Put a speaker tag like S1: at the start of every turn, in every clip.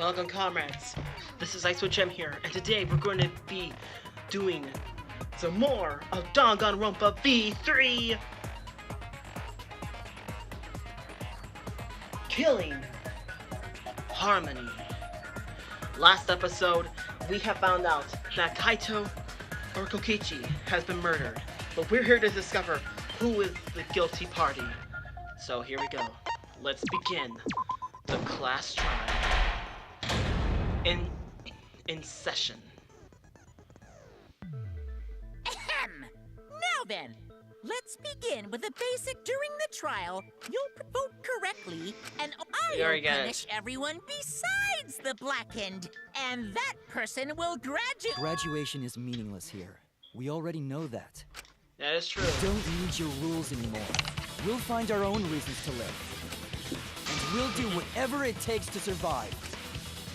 S1: Welcome, comrades. This is IceWolfGem here, and today we're going to be doing some more of Danganronpa V3. Killing Harmony. Last episode, we have found out that Kaito or Kokichi has been murdered, but we're here to discover who is the guilty party. So here we go. Let's begin the class trial. In session.
S2: Ahem! Now then, let's begin with the basic. During the trial, you'll vote correctly, and I'll punish everyone besides the blackened, and that person will graduate.
S3: Graduation is meaningless here. We already know that.
S1: That is true.
S3: We don't need your rules anymore. We'll find our own reasons to live. And we'll do whatever it takes to survive.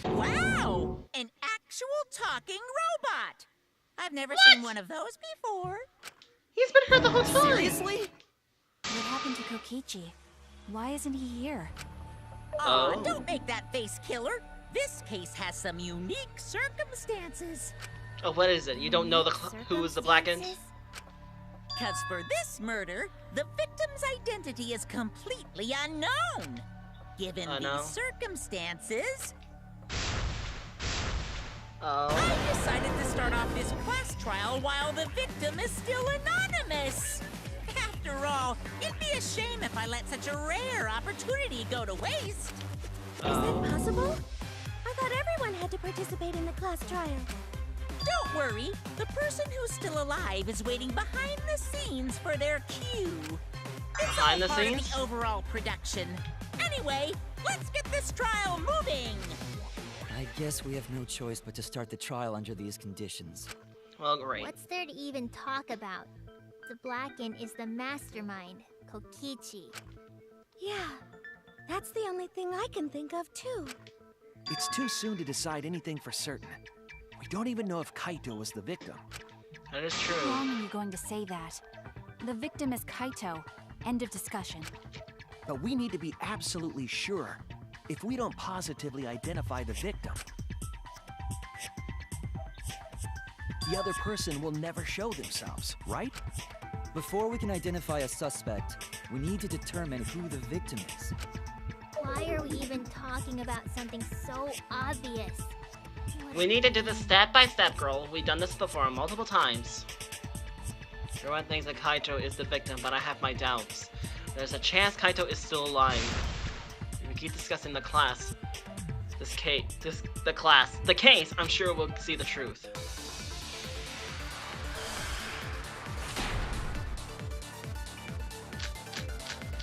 S2: Wow! An actual talking robot! I've never seen one of those before.
S1: He's been here the whole time!
S3: Seriously?
S4: What happened to Kokichi? Why isn't he here?
S2: Aw, don't make that face, killer. This case has some unique circumstances.
S1: Oh, what is it? You don't know who is the blackened?
S2: Because for this murder, the victim's identity is completely unknown. Given these circumstances, I decided to start off this class trial while the victim is still anonymous. After all, it'd be a shame if I let such a rare opportunity go to waste.
S4: Is that possible? I thought everyone had to participate in the class trial.
S2: Don't worry, the person who's still alive is waiting behind the scenes for their cue. It's all part of the overall production. Anyway, let's get this trial moving.
S3: I guess we have no choice but to start the trial under these conditions.
S1: Well, great.
S5: What's there to even talk about? The Blackened is the mastermind, Kokichi.
S4: Yeah, that's the only thing I can think of too.
S6: It's too soon to decide anything for certain. We don't even know if Kaito was the victim.
S1: That is true.
S4: How long are you going to say that? The victim is Kaito. End of discussion.
S6: But we need to be absolutely sure. If we don't positively identify the victim, the other person will never show themselves, right?
S3: Before we can identify a suspect, we need to determine who the victim is.
S5: Why are we even talking about something so obvious?
S1: We need to do this step by step, girl. We've done this before multiple times. Everyone thinks that Kaito is the victim, but I have my doubts. There's a chance Kaito is still alive. If we keep discussing the case, I'm sure we'll see the truth.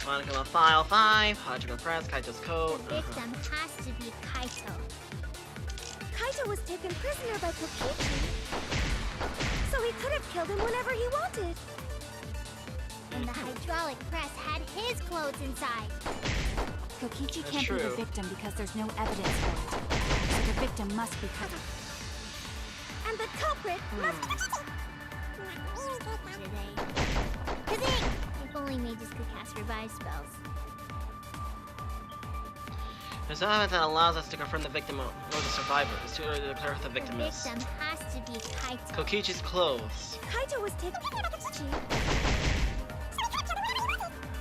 S1: Monica File 5, Hydrogen Press, Kaito's code.
S5: The victim has to be Kaito.
S4: Kaito was taken prisoner by Kokichi, so he could have killed him whenever he wanted.
S5: And the hydraulic press had his clothes inside.
S4: Kokichi can't be the victim because there's no evidence for it. So the victim must be Kaito. And the culprit must be...
S5: Kazing! If only mages could cast revive spells.
S1: There's no evidence that allows us to confirm the victim or the survivor. It's too early to declare who the victim is.
S5: The victim has to be Kaito.
S1: Kokichi's clothes.
S4: Kaito was taken...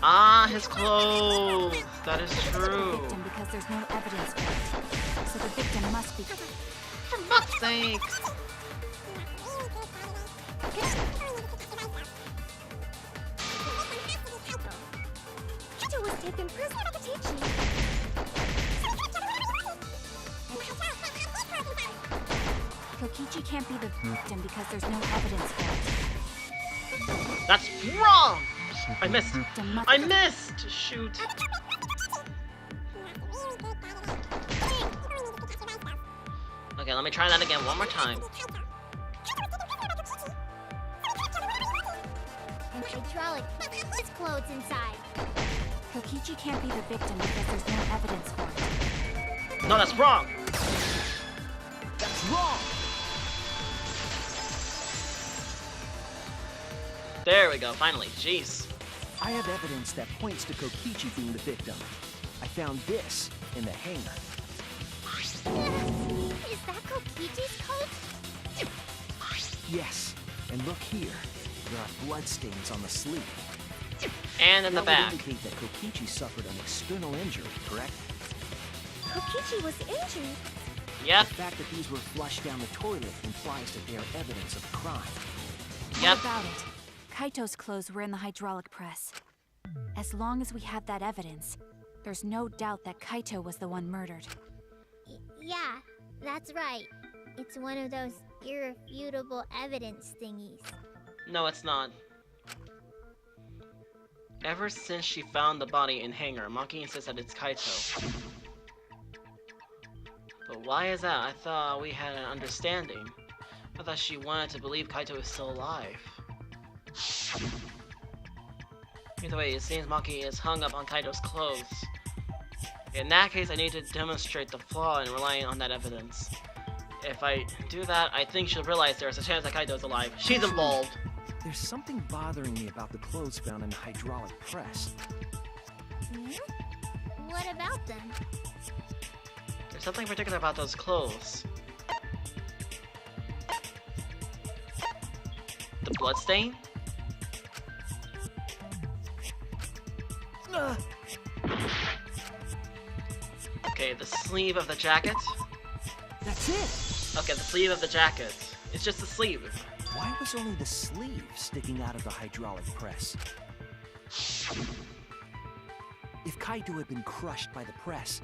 S1: Ah, his clothes! That is true.
S4: Victim because there's no evidence for it. So the victim must be...
S1: For fuck's sake!
S4: Kaito was taken prisoner by Kokichi. Kokichi can't be the victim because there's no evidence for it.
S1: That's wrong! I missed! I missed! Shoot! Okay, let me try that again one more time.
S5: And hydraulic his clothes inside.
S4: Kokichi can't be the victim because there's no evidence for it.
S1: No, that's wrong!
S6: That's wrong!
S1: There we go, finally. Jeez.
S6: I have evidence that points to Kokichi being the victim. I found this in the hangar.
S5: Is that Kokichi's coat?
S6: Yes, and look here. There are bloodstains on the sleeve.
S1: And in the back.
S6: That would indicate that Kokichi suffered an external injury, correct?
S4: Kokichi was injured.
S1: Yep.
S6: The fact that these were flushed down the toilet implies that they are evidence of crime.
S1: Yep.
S4: What about it? Kaito's clothes were in the hydraulic press. As long as we have that evidence, there's no doubt that Kaito was the one murdered.
S5: Yeah, that's right. It's one of those irrefutable evidence thingies.
S1: No, it's not. Ever since she found the body in hangar, Maki insists that it's Kaito. But why is that? I thought we had an understanding. I thought she wanted to believe Kaito is still alive. Either way, it seems Maki is hung up on Kaito's clothes. In that case, I need to demonstrate the flaw in relying on that evidence. If I do that, I think she'll realize there's a chance that Kaito's alive. She's involved!
S6: There's something bothering me about the clothes found in the hydraulic press.
S5: What about them?
S1: There's something particular about those clothes. The bloodstain? Okay, the sleeve of the jacket?
S6: That's it!
S1: Okay, the sleeve of the jacket. It's just the sleeve.
S6: Why was only the sleeve sticking out of the hydraulic press? If Kaito had been crushed by the press,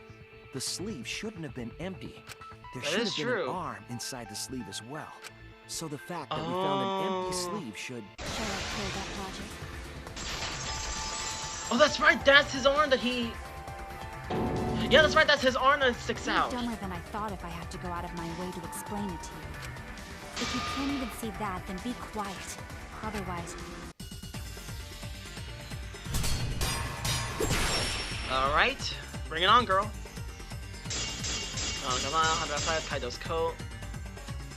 S6: the sleeve shouldn't have been empty. There should have been an arm inside the sleeve as well. So the fact that we found an empty sleeve should...
S4: Shall I clear that logic?
S1: Oh, that's right, that's his arm that he... Yeah, that's right, that's his arm that sticks
S4: You're
S1: out.
S4: dumber than I thought if I have to go out of my way to explain it to you. If you can't even see that, then be quiet. Otherwise...
S1: Alright, bring it on, girl. Oh, come on, 105, Kaito's coat.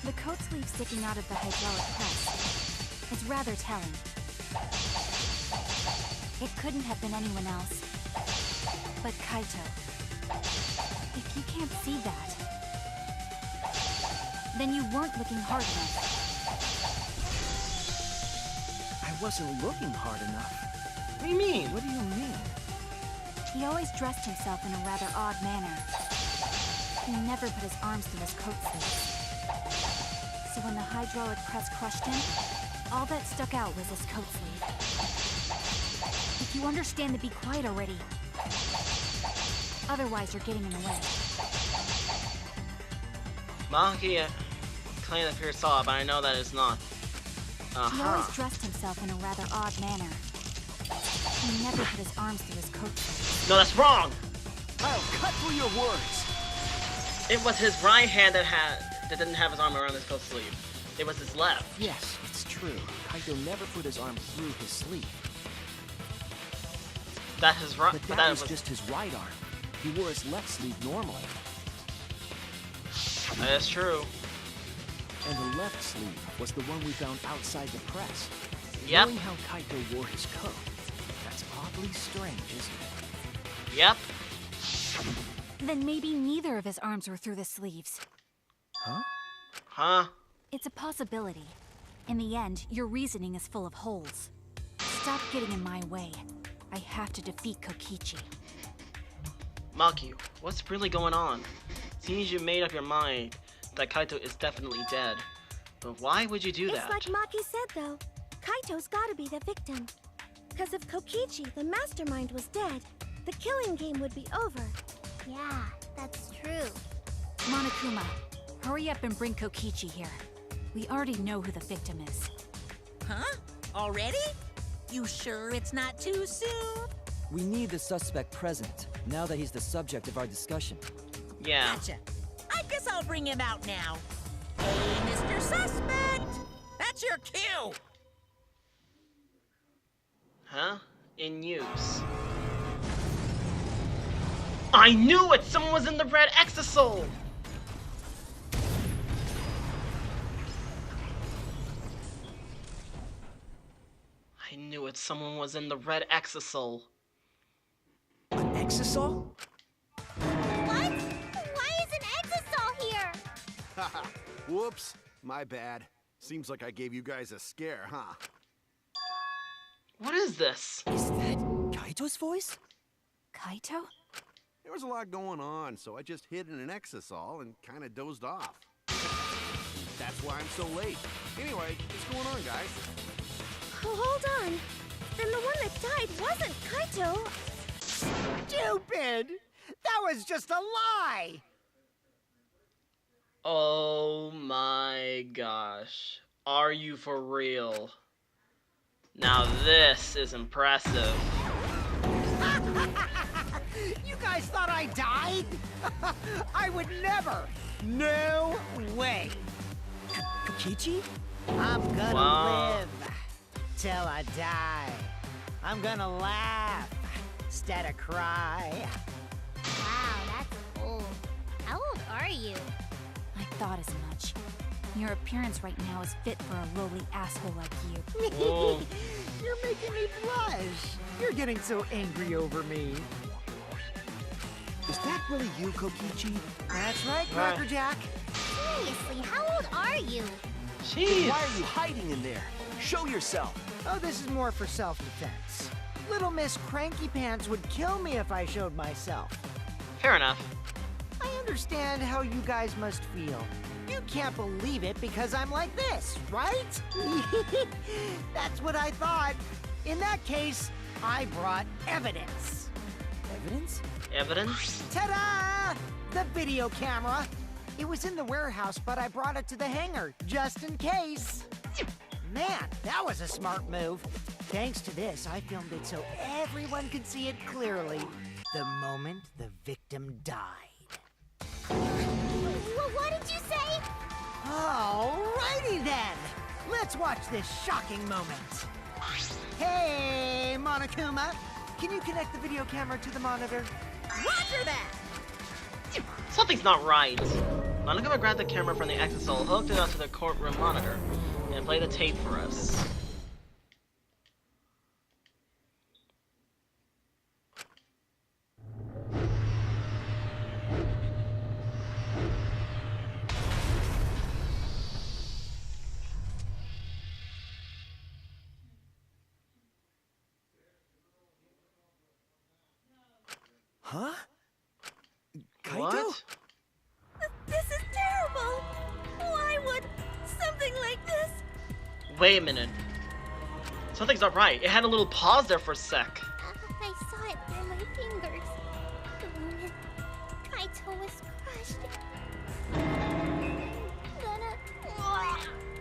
S4: The coat sleeve sticking out of the hydraulic press is rather telling. It couldn't have been anyone else but Kaito. If you can't see that, then you weren't looking hard enough.
S6: I wasn't looking hard enough.
S1: What do you mean?
S6: What do you mean?
S4: He always dressed himself in a rather odd manner. He never put his arms through his coat sleeves. So when the hydraulic press crushed him, all that stuck out was his coat sleeve. If you understand to be quiet already. Otherwise, you're getting in the way.
S1: Maki claimed that Pierce saw it, but I know that it's not.
S4: He always dressed himself in a rather odd manner. He never put his arms through his coat sleeve.
S1: No, that's wrong!
S6: I'll cut through your words!
S1: It was his right hand that didn't have his arm around his coat sleeve. It was his left.
S6: Yes, it's true. Kaito never put his arm through his sleeve.
S1: That is right.
S6: But that was just his right arm. He wore his left sleeve normally.
S1: That is true.
S6: And the left sleeve was the one we found outside the press.
S1: Yep.
S6: Knowing how Kaito wore his coat, that's oddly strange, isn't it?
S1: Yep.
S4: Then maybe neither of his arms were through the sleeves.
S6: Huh?
S1: Huh?
S4: It's a possibility. In the end, your reasoning is full of holes. Stop getting in my way. I have to defeat Kokichi.
S1: Maki, what's really going on? Seems you made up your mind that Kaito is definitely dead. But why would you do that?
S7: It's like Maki said, though. Kaito's gotta be the victim. Because if Kokichi, the mastermind, was dead, the killing game would be over.
S5: Yeah, that's true.
S4: Monokuma, hurry up and bring Kokichi here. We already know who the victim is.
S2: Huh? Already? You sure it's not too soon?
S3: We need the suspect present, now that he's the subject of our discussion.
S1: Yeah.
S2: Gotcha. I guess I'll bring him out now. Hey, Mr. Suspect! That's your cue!
S1: Huh? In use. I knew it! Someone was in the red exosole! I knew it. Someone was in the red exosole.
S6: An exosole?
S5: What? Why is an exosole
S8: Whoops, my bad. Seems like I gave you guys a scare, huh?
S1: What is this?
S3: Is that Kaito's voice?
S4: Kaito?
S8: There was a lot going on, so I just hid in an exisol and kind of dozed off. That's why I'm so late. Anyway, what's going on, guys?
S7: Oh, hold on. Then the one that died wasn't Kaito.
S9: Stupid! That was just a lie!
S1: Oh my gosh. Are you for real? Now this is impressive.
S9: You guys thought I died? I would never! No way!
S3: Kokichi?
S9: I'm gonna
S1: Wow.
S9: live till I die. I'm gonna laugh instead of cry.
S5: Wow, that's old. How old are you?
S4: I thought as much. Your appearance right now is fit for a lowly asshole like you.
S1: Whoa.
S9: You're making me blush. You're getting so angry over me.
S6: Is that really you, Kokichi?
S9: That's right, Cracker Jack.
S5: Seriously, how old are you?
S1: Jeez.
S6: Why are you hiding in there? Show yourself.
S9: Oh, this is more for self-defense. Little Miss Cranky Pants would kill me if I showed myself.
S1: Fair enough.
S9: I understand how you guys must feel. You can't believe it because I'm like this, right? That's what I thought. In that case, I brought evidence.
S3: Evidence?
S1: Evidence?
S9: Ta-da! The video camera. It was in the warehouse, but I brought it to the hangar, just in case. Man, that was a smart move. Thanks to this, I filmed it so everyone could see it clearly the moment the victim died.
S5: What did you say?
S9: Alrighty then! Let's watch this shocking moment. Hey, Monokuma! Can you connect the video camera to the monitor?
S2: Roger that!
S1: Something's not right. Monokuma grabbed the camera from the exisol, hooked it onto the courtroom monitor, and played the tape for us.
S6: Huh? Kaito?
S1: What?
S7: This is terrible. Why would something like this?
S1: Wait a minute. Something's not right. It had a little pause there for a sec.
S5: I saw it through my fingers. The moment Kaito was crushed.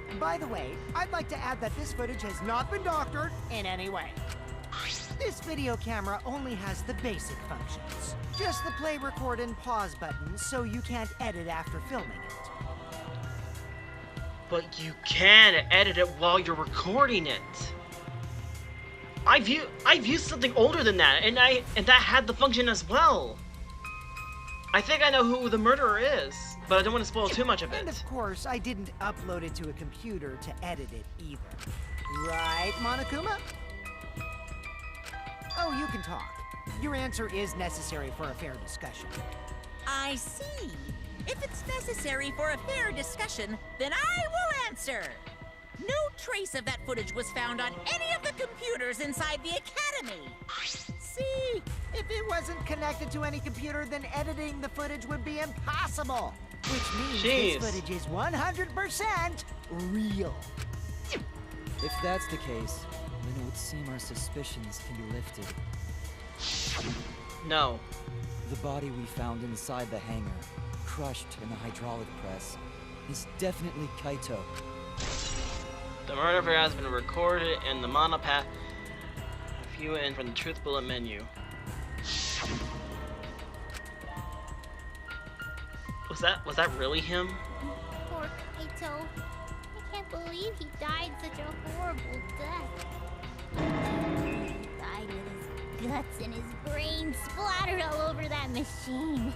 S5: Then
S9: By the way, I'd like to add that this footage has not been doctored in any way. This video camera only has the basic functions. Just the play, record, and pause buttons, so you can't edit after filming it.
S1: But you can edit it while you're recording it. I've used something older than that, and that had the function as well. I think I know who the murderer is, but I don't want to spoil too much of
S9: And
S1: it.
S9: of course, I didn't upload it to a computer to edit it either. Right, Monokuma? Oh, you can talk. Your answer is necessary for a fair discussion.
S2: I see. If it's necessary for a fair discussion, then I will answer. No trace of that footage was found on any of the computers inside the Academy.
S9: See? If it wasn't connected to any computer, then editing the footage would be impossible. Which means
S1: Jeez.
S9: this footage is 100% real.
S3: If that's the case, then it would seem our suspicions can be lifted.
S1: No.
S3: The body we found inside the hangar, crushed in the hydraulic press, is definitely Kaito.
S1: The murder has been recorded in the monopath. View in from the truth bullet menu. Was that really him?
S5: poor Kaito. I can't believe he died such a horrible death. He died with his guts and his brain splattered all over that machine.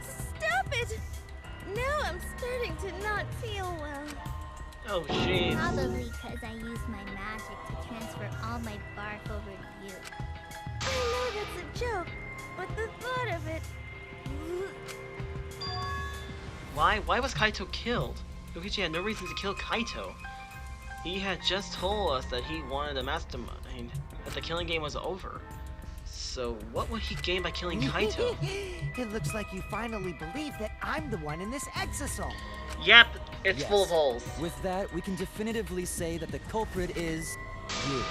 S7: Stop it! Now I'm starting to not feel well.
S1: Oh, jeez.
S5: Probably because I used my magic to transfer all my barf over to you.
S7: I know that's a joke, but the thought of it...
S1: Why was Kaito killed? Kokichi had no reason to kill Kaito. He had just told us that he wanted a mastermind, that the killing game was over. So what would he gain by killing Kaito?
S9: It looks like you finally believe that I'm the one in this exisal.
S1: Yep, it's
S3: Yes.
S1: full of holes.
S3: With that, we can definitively say that the culprit is you.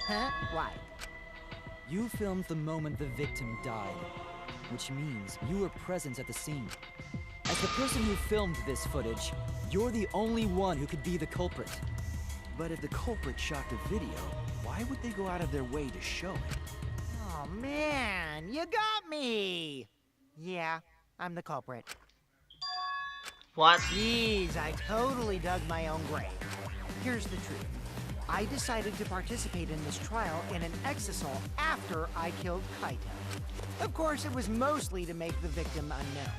S9: Huh? Why?
S3: You filmed the moment the victim died, which means you were present at the scene. As the person who filmed this footage, you're the only one who could be the culprit.
S6: But if the culprit shot the video, why would they go out of their way to show it?
S9: Oh man, you got me! Yeah, I'm the culprit.
S1: What?
S9: Jeez, I totally dug my own grave. Here's the truth. I decided to participate in this trial in an exisal after I killed Kaito. Of course, it was mostly to make the victim unknown.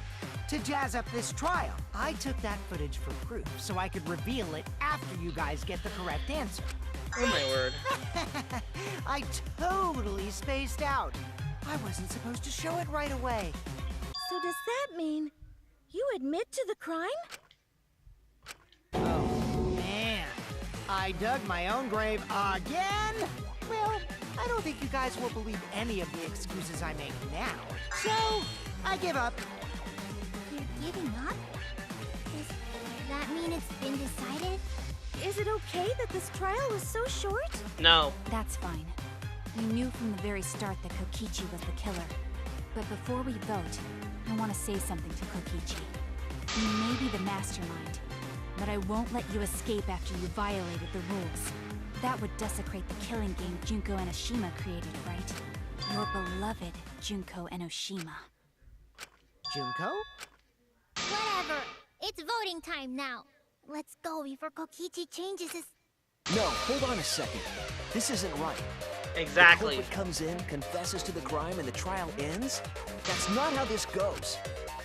S9: To jazz up this trial, I took that footage for proof so I could reveal it after you guys get the correct answer.
S1: Oh my word.
S9: I totally spaced out. I wasn't supposed to show it right away.
S7: So does that mean you admit to the crime?
S9: Oh, man. I dug my own grave again? Well, I don't think you guys will believe any of the excuses I make now. So, I give up.
S5: You're giving up? Does that mean it's been decided?
S7: Is it okay that this trial was so short?
S1: No.
S4: That's fine. We knew from the very start that Kokichi was the killer. But before we vote, I want to say something to Kokichi. You may be the mastermind, but I won't let you escape after you violated the rules. That would desecrate the killing game Junko Enoshima created, right? Your beloved Junko Enoshima.
S9: Junko?
S5: Whatever. It's voting time now. Let's go before Kokichi changes his...
S6: No, hold on a second. This isn't right.
S1: Exactly.
S6: The culprit comes in, confesses to the crime, and the trial ends? That's not how this goes.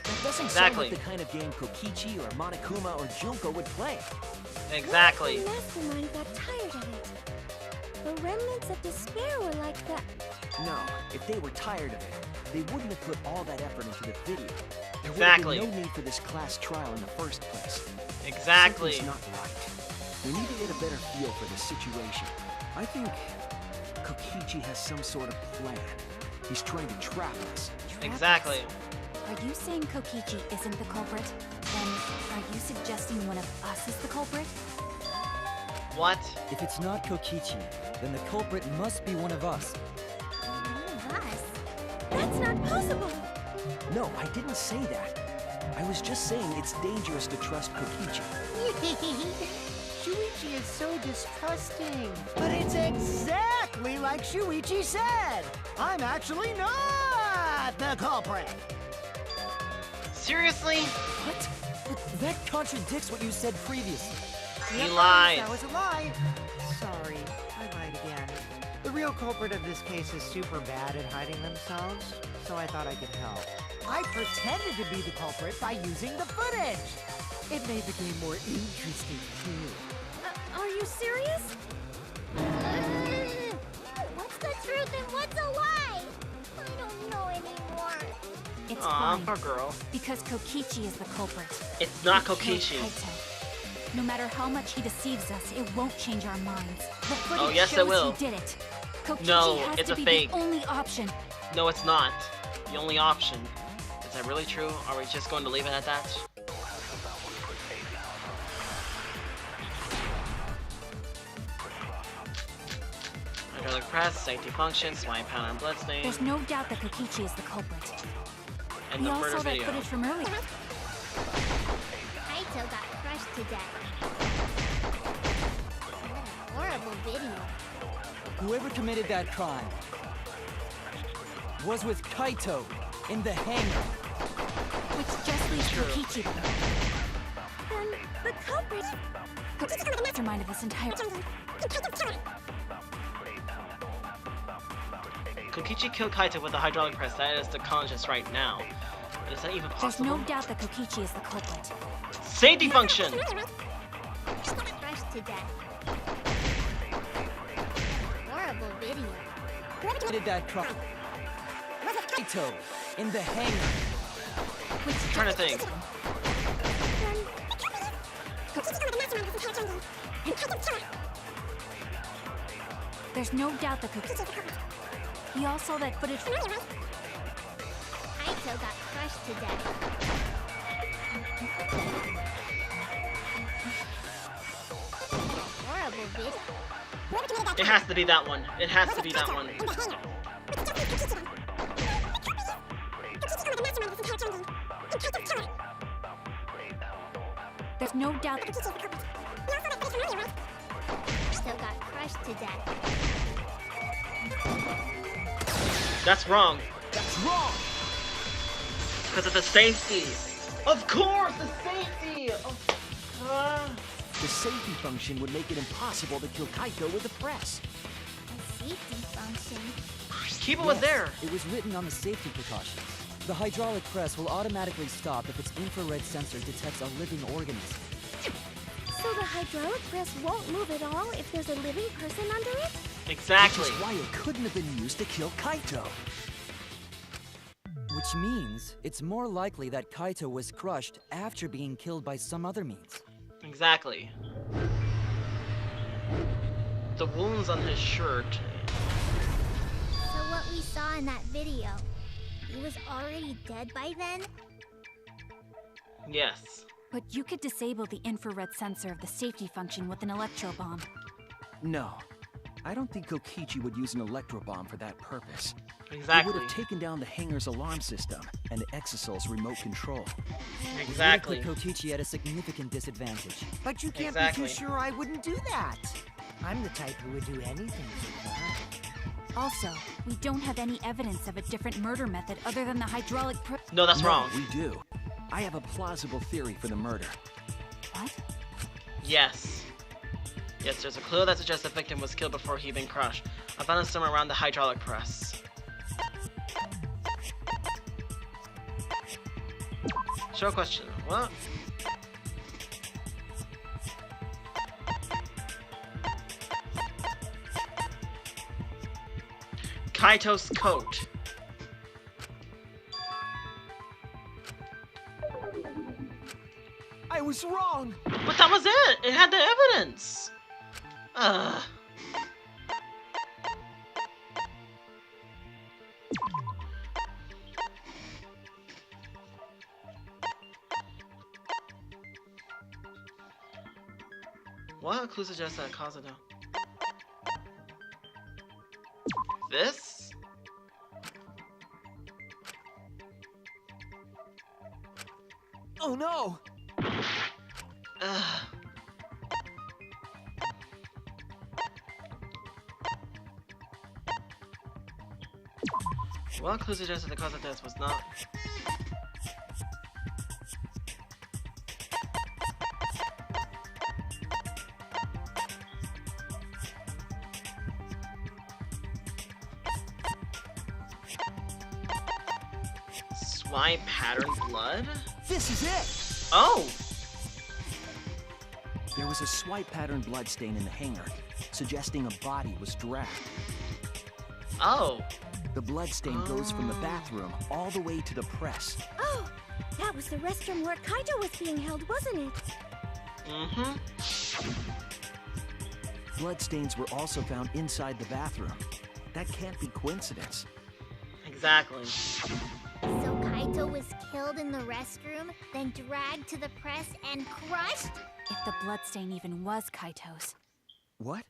S6: That doesn't sound like the kind of game Kokichi or Monokuma or Junko would play.
S1: Exactly.
S7: The mastermind got tired of it. The remnants of despair were like that.
S6: No, if they were tired of it, they wouldn't have put all that effort into the video. There
S1: Exactly.
S6: would have been no need for this class trial in the first place.
S1: Exactly.
S6: Something's not right. We need to get a better feel for the situation. I think Kokichi has some sort of plan. He's trying to trap us.
S1: Exactly.
S4: Are you saying Kokichi isn't the culprit? Then are you suggesting one of us is the culprit?
S1: What?
S3: If it's not Kokichi, then the culprit must be one of us.
S5: One of us?
S7: That's not possible.
S6: No, I didn't say that. I was just saying it's dangerous to trust Kokichi.
S9: Shuichi is so distrusting. But it's exactly like Shuichi said. I'm actually not the culprit.
S1: Seriously?
S3: What? That contradicts what you said previously.
S1: He
S9: Yep,
S1: lied.
S9: That was a lie. Sorry, I lied again. The real culprit of this case is super bad at hiding themselves, so I thought I could help. I pretended to be the culprit by using the footage. It made the game more interesting, too.
S7: Are you serious?
S5: What's the truth and what's a lie? I don't know anymore.
S4: It's
S1: Aw,
S4: fine.
S1: poor girl.
S4: Because Kokichi is the culprit.
S1: It's not
S4: He killed
S1: Kokichi.
S4: Kaito. No matter how much he deceives us, it won't change our minds. The footage
S1: Oh, yes, it
S4: shows
S1: will.
S4: he did it. Kokichi
S1: No,
S4: has
S1: it's
S4: to
S1: a
S4: be
S1: fake.
S4: the only option.
S1: No, it's not. The only option. Is that really true? Are we just going to leave it at that? Hydraulic press, safety function, swine pound and bloodstain,
S4: There's no doubt that Kokichi is the culprit.
S1: and
S4: We
S1: the
S4: all
S1: murder
S4: saw that
S1: video.
S4: footage from earlier.
S5: Kaito got crushed to death. What a horrible video.
S3: Whoever committed that crime was with Kaito in the hangar.
S4: Which just leaves
S1: True.
S4: Kokichi then.
S7: Then the culprit.
S4: Kokichi's the mastermind of this entire...
S1: Kokichi killed Kaito with the hydraulic press. That is the conscious right now. But is that even
S4: There's
S1: possible?
S4: no doubt that Kokichi is the culprit.
S1: Safety function!
S5: Crushed to death. Horrible video.
S3: Whoever committed that crime was with Kaito in the hangar.
S4: Which
S1: I'm trying to think.
S4: There's no doubt that we all saw that footage.
S5: Kaito got crushed to death. Horrible vid.
S1: It has to be that one. It has to be that one.
S4: There's no doubt.
S5: Still got crushed to death.
S1: That's wrong.
S6: That's wrong!
S1: Because of the safety. Of course, the safety.
S6: The safety function would make it impossible to kill Kaito with the press.
S5: A safety function.
S1: Keep it was there.
S3: It was written on the safety precautions. The hydraulic press will automatically stop if its infrared sensor detects a living organism.
S7: So the hydraulic press won't move at all if there's a living person under it?
S1: Exactly.
S6: Which is why it couldn't have been used to kill Kaito.
S3: Which means it's more likely that Kaito was crushed after being killed by some other means.
S1: Exactly. The wounds on his shirt.
S5: So what we saw in that video, he was already dead by then?
S1: Yes.
S4: But you could disable the infrared sensor of the safety function with an electro bomb.
S6: No. I don't think Kokichi would use an electro bomb for that purpose.
S1: Exactly.
S6: It would have taken down the hangar's alarm system and the Exosol's remote control.
S1: Exactly.
S3: It would have put Kokichi at a significant disadvantage.
S9: But you can't
S1: Exactly.
S9: be too sure I wouldn't do that. I'm the type who would do anything for fun.
S4: Also, we don't have any evidence of a different murder method other than the hydraulic
S1: No, that's wrong.
S6: We do. I have a plausible theory for the murder.
S4: What?
S1: Yes. Yes, there's a clue that suggests the victim was killed before he'd been crushed. I found it somewhere around the hydraulic press. Short question. What? Kaito's coat.
S6: I was wrong!
S1: But that was it! It had the evidence! Ugh. What clue suggests that cause it though? This?
S6: Oh no!
S1: Ugh. What clue suggests that the cause of death was not? Swipe pattern blood?
S6: This is it!
S1: Oh!
S6: There was a swipe pattern bloodstain in the hangar, suggesting a body was dragged.
S1: Oh!
S6: The bloodstain goes from the bathroom all the way to the press.
S7: Oh, that was the restroom where Kaito was being held, wasn't it?
S1: Mm-hmm.
S6: Bloodstains were also found inside the bathroom. That can't be coincidence.
S1: Exactly.
S5: So Kaito was killed in the restroom, then dragged to the press and crushed?
S4: If the bloodstain even was Kaito's.
S6: What?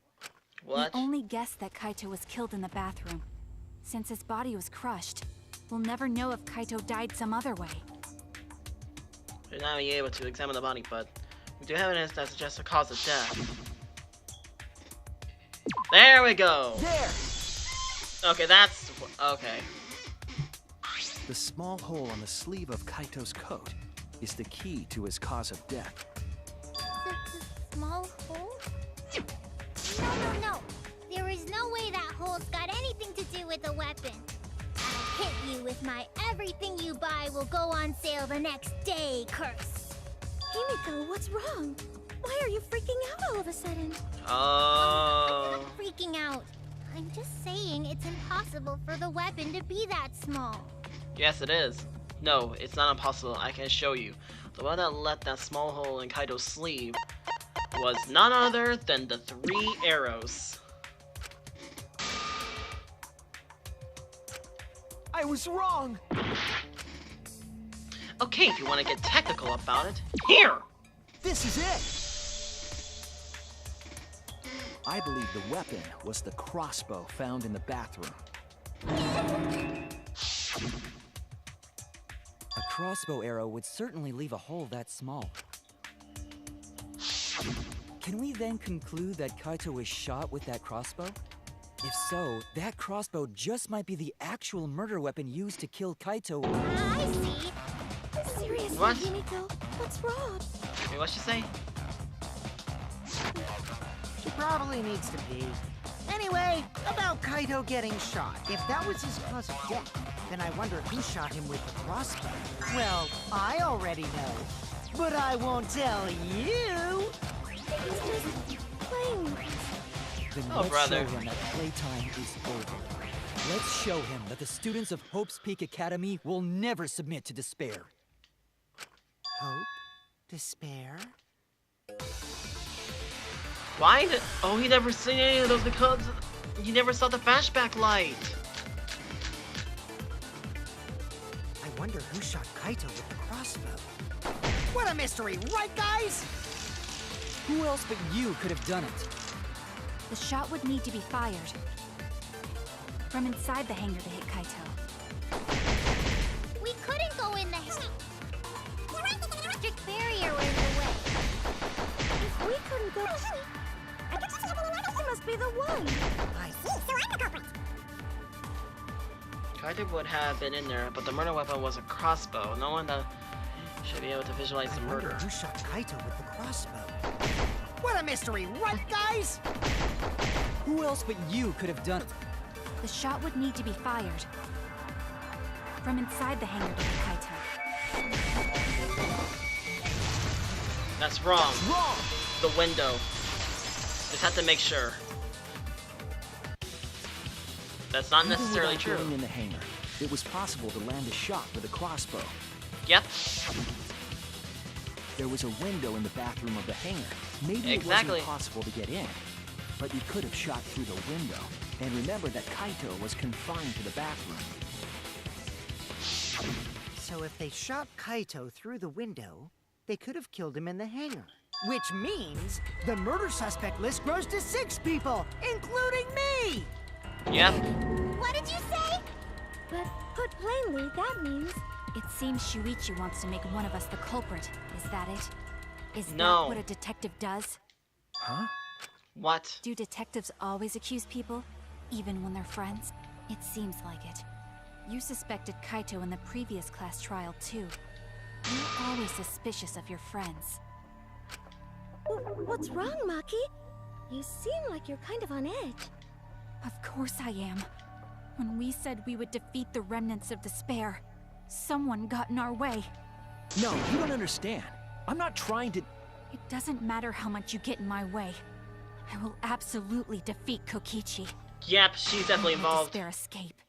S1: What?
S4: We only guessed that Kaito was killed in the bathroom. Since his body was crushed, we'll never know if Kaito died some other way.
S1: We're not able to examine the body, but we do have evidence that suggests the cause of death. There we go!
S6: There!
S1: Okay, that's... okay.
S6: The small hole on the sleeve of Kaito's coat is the key to his cause of death.
S5: The small hole? No. There is no way that hole's got anything to do with the weapon. I'll hit you with my everything you buy will go on sale the next day curse.
S7: Himiko, what's wrong? Why are you freaking out all of a sudden?
S1: Oh.
S5: I'm not freaking out. I'm just saying it's impossible for the weapon to be that small.
S1: Yes, it is. No, it's not impossible. I can show you. The one that left that small hole in Kaito's sleeve was none other than the 3 arrows.
S6: I was wrong!
S1: Okay, if you want to get technical about it, here!
S6: This is it! I believe the weapon was the crossbow found in the bathroom.
S3: A crossbow arrow would certainly leave a hole that small. Can we then conclude that Kaito was shot with that crossbow? If so, that crossbow just might be the actual murder weapon used to kill Kaito.
S5: I see.
S7: Seriously,
S1: What?
S7: Himiko, what's wrong?
S1: Wait, what'd she say?
S9: She probably needs to pee. Anyway, about Kaito getting shot. If that was his cause of death, then I wonder who shot him with the crossbow. Well, I already know. But I won't tell you!
S7: He's just playing with us.
S3: Then
S1: Oh,
S3: let's
S1: brother.
S3: show him that playtime is over. Let's show him that the students of Hope's Peak Academy will never submit to despair.
S9: Hope? Despair?
S1: Why did... Oh, he never seen any of those because... He never saw the flashback light.
S9: I wonder who shot Kaito with the crossbow. What a mystery, right guys?
S3: Who else but you could have done it?
S4: The shot would need to be fired from inside the hangar to hit Kaito.
S5: We couldn't go in the electric barrier was in the way.
S7: If we couldn't go, I guess he must be the one.
S9: I see, so I'm the culprit.
S1: Kaito would have been in there, but the murder weapon was a crossbow. No one should be able to visualize the
S9: I wonder
S1: murder.
S9: who shot Kaito with the crossbow. What a mystery, right guys?
S3: Who else but you could have done it?
S4: The shot would need to be fired from inside the hangar to hit Kaito.
S1: That's wrong.
S6: Wrong!
S1: The window. Just have to make sure. That's not
S6: Even
S1: necessarily
S6: without
S1: true.
S6: getting in the hangar, it was possible to land a shot with a crossbow.
S1: Yep.
S6: There was a window in the bathroom of the hangar. Maybe
S1: Exactly.
S6: it wasn't possible to get in, but you could have shot through the window. And remember that Kaito was confined to the bathroom.
S9: So if they shot Kaito through the window, they could have killed him in the hangar. Which means the murder suspect list grows to 6 people, including me!
S1: Yep.
S5: What did you say?
S7: But put plainly, that means
S4: It seems Shuichi wants to make one of us the culprit. Is that it? Is
S1: No.
S4: that what a detective does?
S6: Huh?
S1: What?
S4: Do detectives always accuse people, even when they're friends? It seems like it. You suspected Kaito in the previous class trial, too. You're always suspicious of your friends.
S7: What's wrong, Maki? You seem like you're kind of on edge.
S4: Of course I am. When we said we would defeat the remnants of despair, someone got in our way.
S6: No, you don't understand. I'm not trying to...
S4: It doesn't matter how much you get in my way. I will absolutely defeat Kokichi.
S1: Yep, she's definitely
S4: Don't let
S1: involved.
S4: despair escape.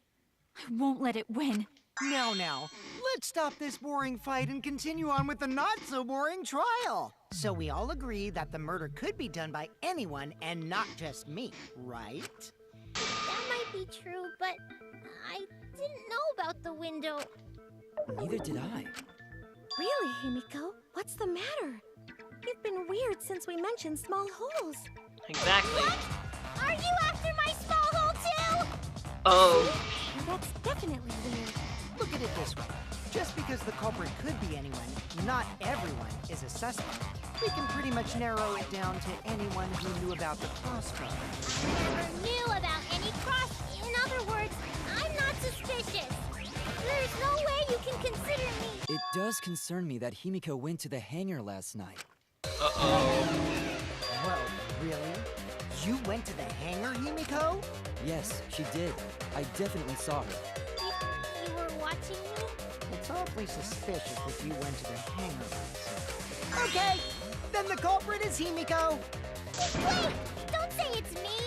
S4: I won't let it win.
S9: Now, let's stop this boring fight and continue on with the not-so-boring trial. So we all agree that the murder could be done by anyone and not just me, right?
S5: That might be true, but I didn't know about the window.
S3: Neither did I.
S7: Really, Himiko? What's the matter? You've been weird since we mentioned small holes.
S1: Exactly.
S5: Are you after my small hole too?
S1: Oh.
S7: Now that's definitely weird.
S9: Look at it this way. Just because the culprit could be anyone, not everyone is a suspect. We can pretty much narrow it down to anyone who knew about the crossbow.
S5: I never knew about any cross. In other words, I'm not suspicious. There's no way you can consider me.
S3: It does concern me that Himiko went to the hangar last night.
S1: Uh-oh.
S9: Whoa, really? You went to the hangar, Himiko?
S3: Yes, she did. I definitely saw her.
S5: You were watching me?
S9: It's awfully suspicious that you went to the hangar last night. Okay, then the culprit is Himiko.
S5: Wait! Don't say it's me!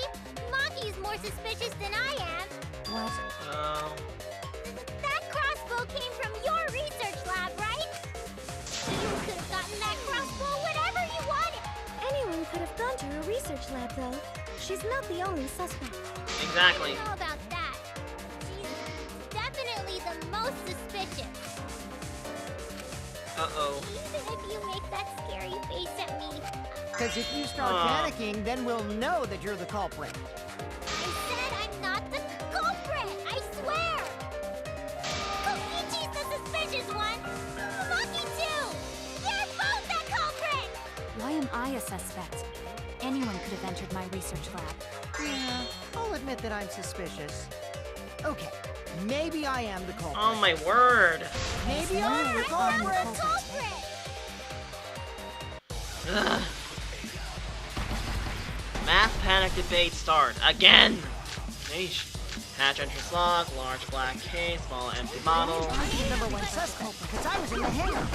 S5: Maki's more suspicious than I am.
S9: What?
S5: That crossbow came from your research lab, right? You could have gotten that crossbow whenever you wanted.
S7: Anyone research lab, though. She's not the only suspect.
S1: Exactly.
S5: I don't know about that. She's definitely the most suspicious.
S1: Uh-oh.
S5: Even if you make that scary face at me.
S9: Because if you start panicking, then we'll know that you're the culprit.
S5: I said I'm not the culprit! I swear! Kokichi's the suspicious one! Monkey too! They're both the culprit!
S4: Why am I a suspect? Anyone could have entered my research lab.
S9: Yeah, I'll admit that I'm suspicious. Okay, maybe I am the culprit.
S1: Oh my word.
S9: Maybe I'm the culprit!
S1: Ugh. Mass panic debate start again. Yeesh. Hatch entrance lock, large black case, small empty bottle.
S9: I'm the number one suspect because I was in the hangar.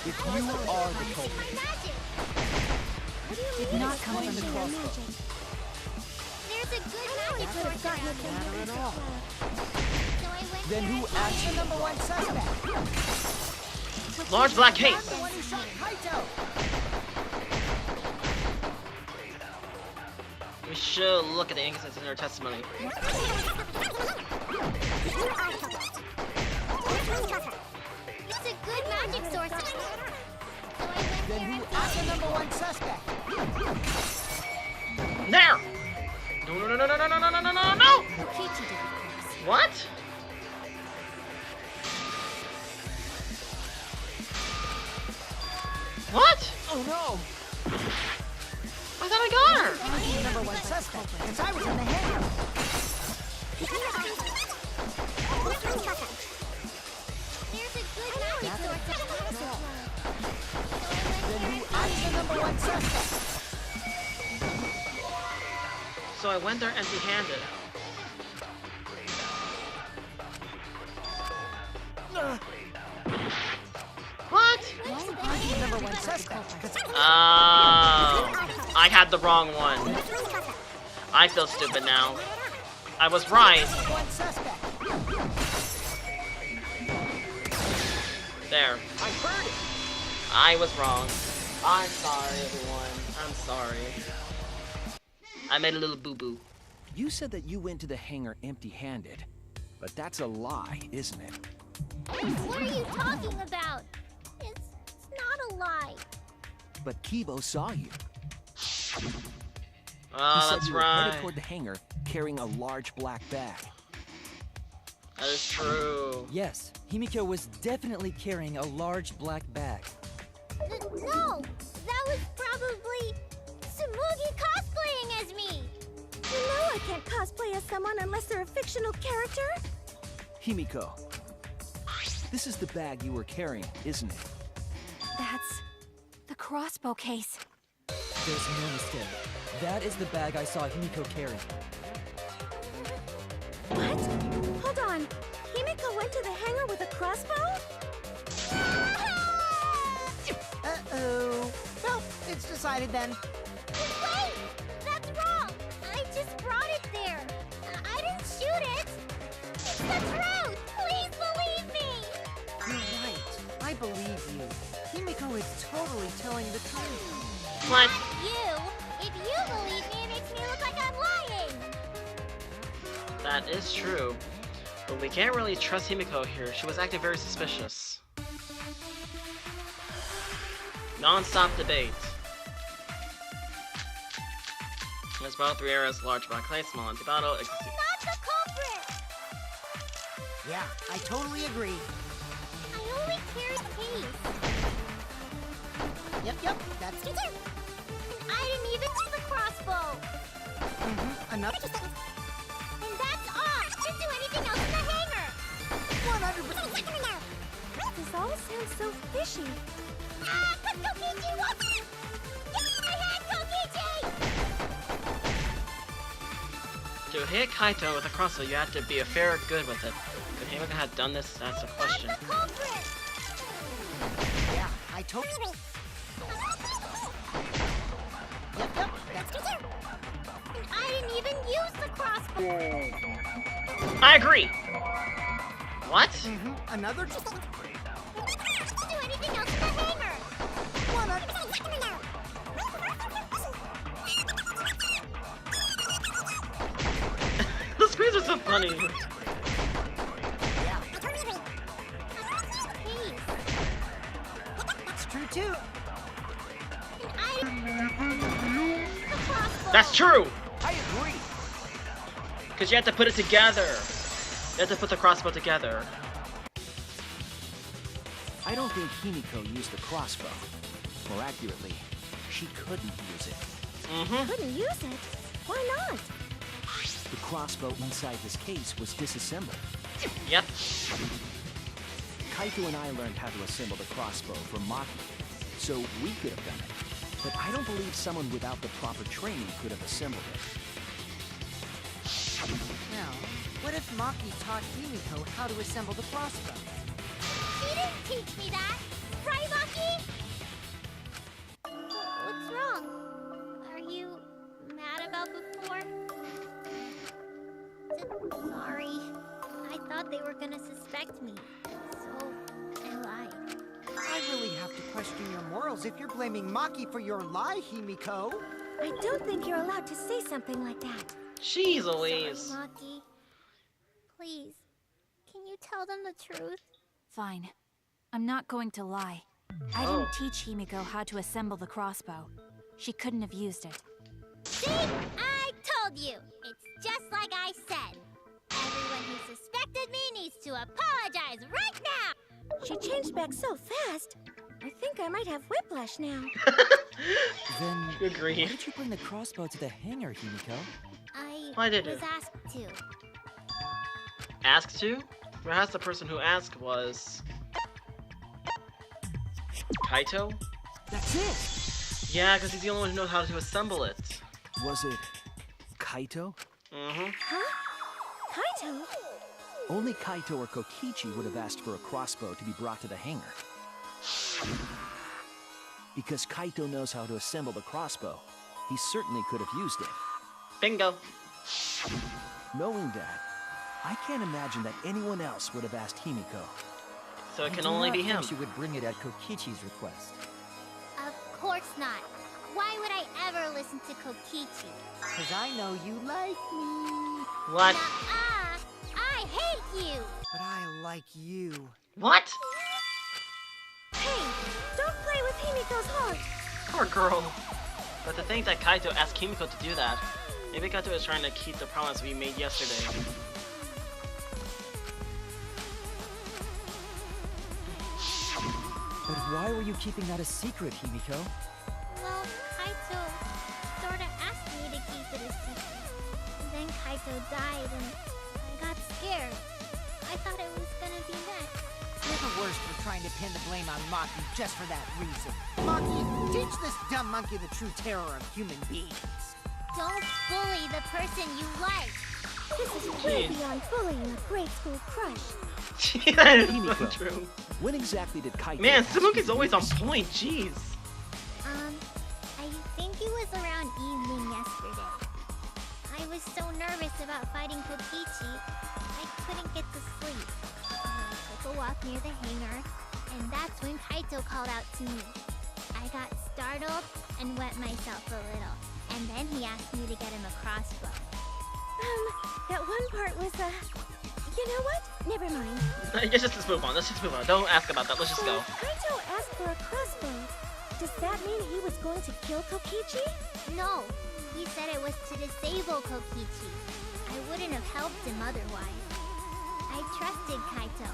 S6: If you are the culprit,
S4: Did not come from the crossbow.
S5: There's a good magic source around here.
S9: Not at all.
S5: So I went
S6: then
S5: there
S6: who
S5: and
S9: I'm the
S6: actually?
S9: number one suspect.
S1: Large black
S9: I'm
S1: case.
S9: the one who shot Kaito.
S1: We should look at the inconsistency in her testimony.
S5: There's a good magic source around here. So I went
S6: Then
S5: there
S6: who
S5: and
S9: I'm the number one suspect.
S1: There! No, no, no, no, no, no, no, no, no, no, no!
S4: Kokichi did, of course.
S1: What? What?
S6: Oh no!
S1: I thought I got her!
S9: I'm the number one suspect because I was in the hangar.
S5: there's a good magic source around here.
S9: Then who? I'm the number one suspect.
S1: So I went there empty-handed. What?
S9: I'm the number one suspect because
S1: I had the wrong one. I feel stupid now. I was right.
S9: number one suspect.
S1: There.
S6: I heard it.
S1: I was wrong. I'm sorry, everyone. I'm sorry. I made a little boo-boo.
S6: You said that you went to the hangar empty-handed, but that's a lie, isn't it?
S5: What are you talking about? It's not a lie.
S6: But Kibo saw you. He
S1: Oh,
S6: said
S1: that's
S6: you were headed
S1: right.
S6: toward the hangar carrying a large black bag.
S1: That is true.
S3: Yes, Himiko was definitely carrying a large black bag.
S5: No! That was probably Tsumugi cosplaying as me!
S7: You know I can't cosplay as someone unless they're a fictional character.
S6: Himiko, this is the bag you were carrying, isn't it?
S4: That's the crossbow case.
S3: There's no mistake. That is the bag I saw Himiko carrying.
S7: What? Hold on. Himiko went to the hangar with a crossbow?
S9: Uh-oh. Well, it's decided then.
S5: Wait! That's wrong! I just brought it there. I didn't shoot it! It's the truth! Please believe me!
S9: You're right. I believe you. Himiko is totally telling the truth.
S1: What?
S5: Not you! If you believe me, it makes me look like I'm lying!
S1: That is true. But we can't really trust Himiko here. She was acting very suspicious. Non-stop debate. There's about 3 arrows, large black clay, small empty bottle.
S5: I'm not the culprit!
S9: Yeah, I totally agree.
S5: I only carried the case.
S9: Yep, that's
S5: And I didn't even use the crossbow!
S9: enough.
S5: And that's all! Didn't do anything else in the hangar!
S9: 100%.
S7: This all sounds so fishy.
S5: Ah! But Kokichi won't... Get my head, Kokichi!
S1: To hit Kaito with a crossbow, you have to be a fair good with it. Could Himiko have done this? That's the question.
S5: I'm the culprit!
S9: Yeah, I totally... Yep, that's...
S5: And I didn't even use the crossbow!
S1: I agree! What?
S9: Another...
S5: Didn't do anything else in the hangar!
S9: 100...
S1: funny.
S9: Yeah. It's true too.
S1: That's true!
S6: I agree.
S1: Because you have to put it together. You have to put the crossbow together.
S6: I don't think Himiko used the crossbow. More accurately, she couldn't use it.
S7: Couldn't use it? Why not?
S6: The crossbow inside this case was disassembled.
S1: Yep.
S6: Kaito and I learned how to assemble the crossbow from Maki, so we could have done it. But I don't believe someone without the proper training could have assembled it.
S9: Now, what if Maki taught Himiko how to assemble the crossbow?
S5: She didn't teach me that! Right, Maki? What's wrong? Are you mad about before? Sorry. I thought they were gonna suspect me. So, I lied.
S9: I really have to question your morals if you're blaming Maki for your lie, Himiko.
S7: I don't think you're allowed to say something like that.
S1: Jeez Louise.
S5: Sorry, Maki. Please, can you tell them the truth?
S4: Fine. I'm not going to lie. I didn't teach Himiko how to assemble the crossbow. She couldn't have used it.
S5: See? I told you! It's just like I said. Everyone who suspected me needs to apologize right now!
S7: She changed back so fast. I think I might have whiplash now.
S3: Then,
S1: Good grief.
S3: why did you bring the crossbow to the hangar, Himiko?
S5: I
S1: did
S5: was
S1: it?
S5: asked to.
S1: Asked to? Perhaps the person who asked was... Kaito?
S6: That's it!
S1: Yeah, because he's the only one who knows how to assemble it.
S6: Was it Kaito?
S7: Huh? Kaito?
S6: Only Kaito or Kokichi would have asked for a crossbow to be brought to the hangar. Because Kaito knows how to assemble the crossbow, he certainly could have used it.
S1: Bingo.
S6: Knowing that, I can't imagine that anyone else would have asked Himiko.
S1: So it
S3: I
S1: can
S3: do
S1: only
S3: not
S1: be
S3: think
S1: him.
S3: She would bring it at Kokichi's request.
S5: Of course not. Why would I ever listen to Kokichi?
S9: Because I know you like me.
S1: What?
S5: Nuh-uh. I hate you!
S9: But I like you.
S1: What?
S7: Hey, don't play with Himiko's heart.
S1: Poor girl. But to think that Kaito asked Kimiko to do that, maybe Kaito is trying to keep the promise we made yesterday.
S3: But why were you keeping that a secret, Himiko?
S5: Well, Kaito sorta asked me to keep it a secret. And then Kaito died and I got scared. I thought it was gonna be next.
S9: You're the worst for trying to pin the blame on Maki just for that reason. Maki, teach this dumb monkey the true terror of human beings.
S5: Don't bully the person you like.
S7: This is way beyond bullying a grade school crush.
S1: That is so
S6: Himiko.
S1: true.
S6: When exactly did Kaito
S1: Man,
S6: ask
S1: Samuki's
S6: you
S1: always on
S6: this?
S1: point, jeez.
S5: I think it was around evening yesterday. I was so nervous about fighting Kokichi, I couldn't get to sleep. I took a walk near the hangar, and that's when Kaito called out to me. I got startled and wet myself a little, and then he asked me to get him a crossbow.
S7: That one part was, you know what? Never mind.
S1: Let's just move on. Let's just move on. Don't ask about that. Let's just go.
S7: Kaito asked for a crossbow. Does that mean he was going to kill Kokichi?
S5: No, he said it was to disable Kokichi. I wouldn't have helped him otherwise. I trusted Kaito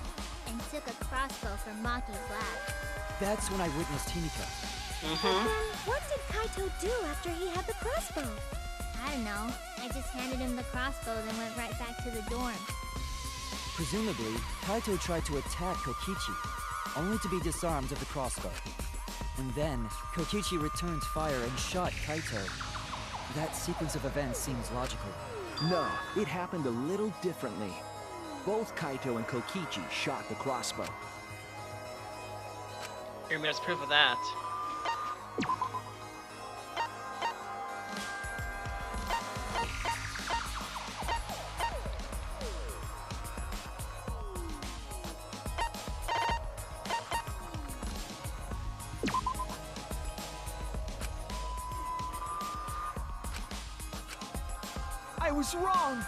S5: and took a crossbow from Maki's lab.
S3: That's when I witnessed Himiko.
S7: Then what did Kaito do after he had the crossbow?
S5: I don't know. I just handed him the crossbow, then went right back to the dorm.
S3: Presumably, Kaito tried to attack Kokichi, only to be disarmed of the crossbow. And then, Kokichi returned fire and shot Kaito. That sequence of events seems logical.
S6: No, it happened a little differently. Both Kaito and Kokichi shot the crossbow.
S1: Here, there's proof of that.
S6: I was wrong!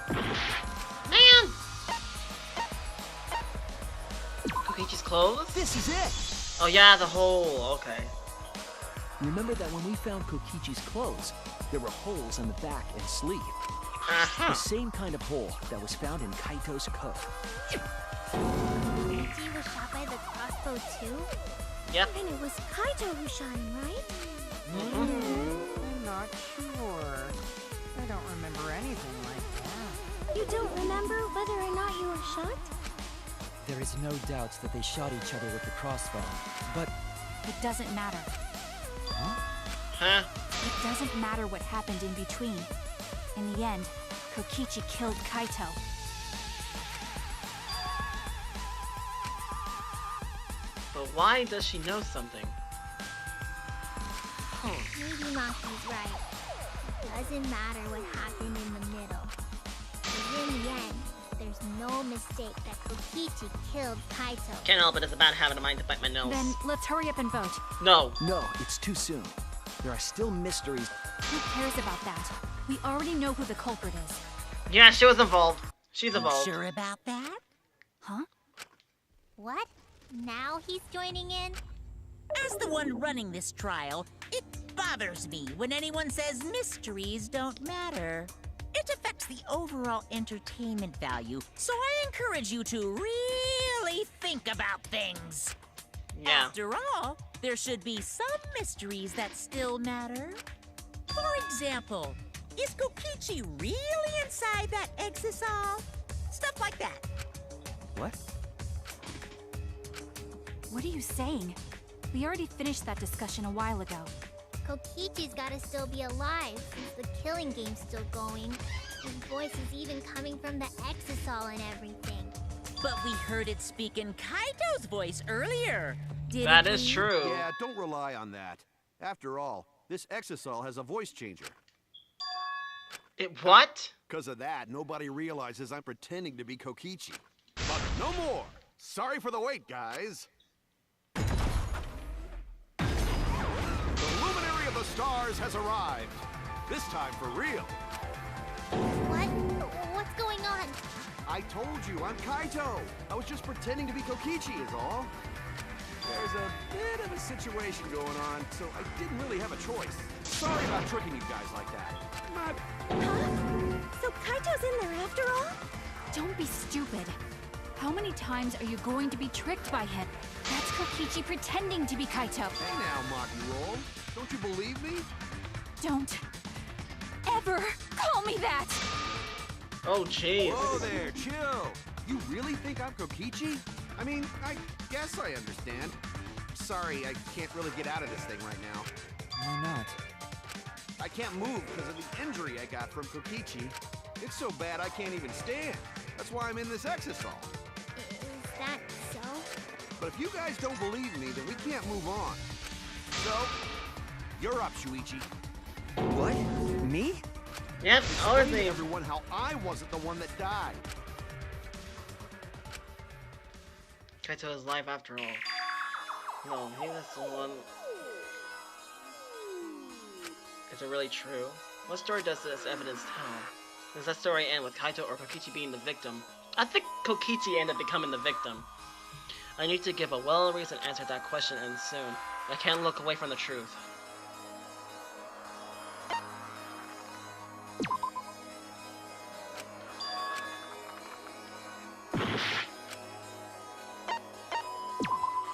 S1: Man! Kokichi's clothes?
S6: This is it!
S1: Oh yeah, the hole. Okay.
S6: Remember that when we found Kokichi's clothes, there were holes on the back and sleeve. The same kind of hole that was found in Kaito's coat.
S5: Kokichi was shot by the crossbow too?
S1: Yep.
S7: And it was Kaito who shot him, right?
S9: I'm not sure. I don't remember anything like that.
S7: You don't remember whether or not you were shot?
S3: There is no doubt that they shot each other with the crossbow, but...
S4: It doesn't matter.
S1: Huh?
S4: It doesn't matter what happened in between. In the end, Kokichi killed Kaito.
S1: But why does she know something?
S5: Maybe Maki's right. It doesn't matter what happened in the middle. Because in the end, there's no mistake that Kokichi killed Kaito.
S1: Can't help it, it's about having a mind to bite my nose.
S4: Then let's hurry up and vote.
S1: No.
S6: No, it's too soon. There are still mysteries.
S4: Who cares about that? We already know who the culprit is.
S1: Yeah, she was involved. She's involved.
S2: Sure about that?
S4: Huh?
S5: What? Now he's joining in?
S2: As the one running this trial, it bothers me when anyone says mysteries don't matter. It affects the overall entertainment value, so I encourage you to really think about things.
S1: Yeah.
S2: After all, there should be some mysteries that still matter. For example, is Kokichi really inside that exisal? Stuff like that.
S6: What?
S4: What are you saying? We already finished that discussion a while ago.
S5: Kokichi's gotta still be alive since the killing game's still going. His voice is even coming from the exisal and everything.
S2: But we heard it speak in Kaito's voice earlier. Didn't
S1: That is
S2: we?
S1: true.
S8: Yeah, don't rely on that. After all, this exisal has a voice changer.
S1: It what?
S8: Because of that, nobody realizes I'm pretending to be Kokichi. But no more! Sorry for the wait, guys! The luminary of the stars has arrived. This time for real.
S5: What? What's going on?
S8: I told you, I'm Kaito. I was just pretending to be Kokichi is all. There's a bit of a situation going on, so I didn't really have a choice. Sorry about tricking you guys like that.
S7: So Kaito's in there after all?
S4: Don't be stupid. How many times are you going to be tricked by him? That's Kokichi pretending to be Kaito.
S8: Hey now, Maki Roll. Don't you believe me?
S4: Don't ever call me that!
S1: Oh, jeez.
S8: Whoa there, chill. You really think I'm Kokichi? I mean, I guess I understand. Sorry, I can't really get out of this thing right now.
S3: Why not?
S8: I can't move because of the injury I got from Kokichi. It's so bad I can't even stand. That's why I'm in this exisal.
S5: Is that so?
S8: But if you guys don't believe me, then we can't move on. So, you're up, Shuichi.
S6: What? Me?
S1: Yep,
S8: Explain to
S1: honestly.
S8: everyone how I wasn't the one that died.
S1: Kaito is alive after all. No, he was the one. Is it really true? What story does this evidence tell? Does that story end with Kaito or Kokichi being the victim? I think Kokichi ended up becoming the victim. I need to give a well-reasoned answer to that question, and soon. I can't look away from the truth.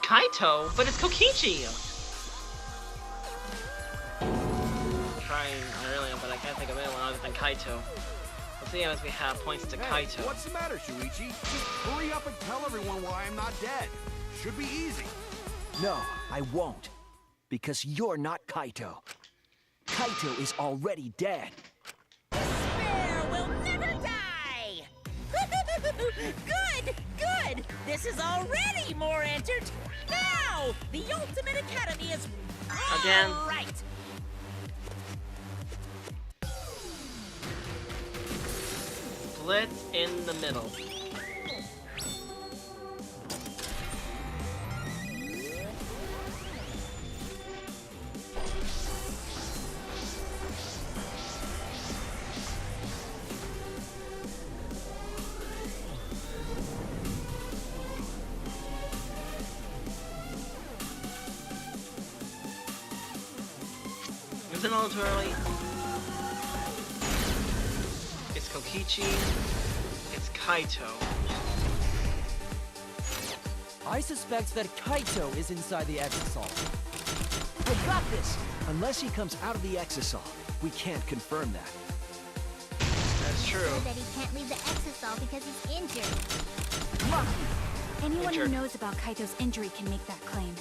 S1: Kaito? But it's Kokichi! I'm trying, I really am, but I can't think of anyone other than Kaito. Let's see as we have points to
S8: Hey,
S1: Kaito.
S8: what's the matter, Shuichi? Just hurry up and tell everyone why I'm not dead. Should be easy.
S6: No, I won't. Because you're not Kaito. Kaito is already dead.
S2: Despair will never die! Good! Good! This is already more entertaining! Now! The Ultimate Academy is...
S1: Again.
S2: All right!
S1: Split in the middle. Isn't it a little too early? It's Kokichi. It's Kaito.
S3: I suspect that Kaito is inside the Exisal.
S6: I got this! Unless he comes out of the Exisal, we can't confirm that.
S1: That's true.
S5: He said that he can't leave the Exisal because he's injured.
S4: Anyone who knows about Kaito's injury can make that claim.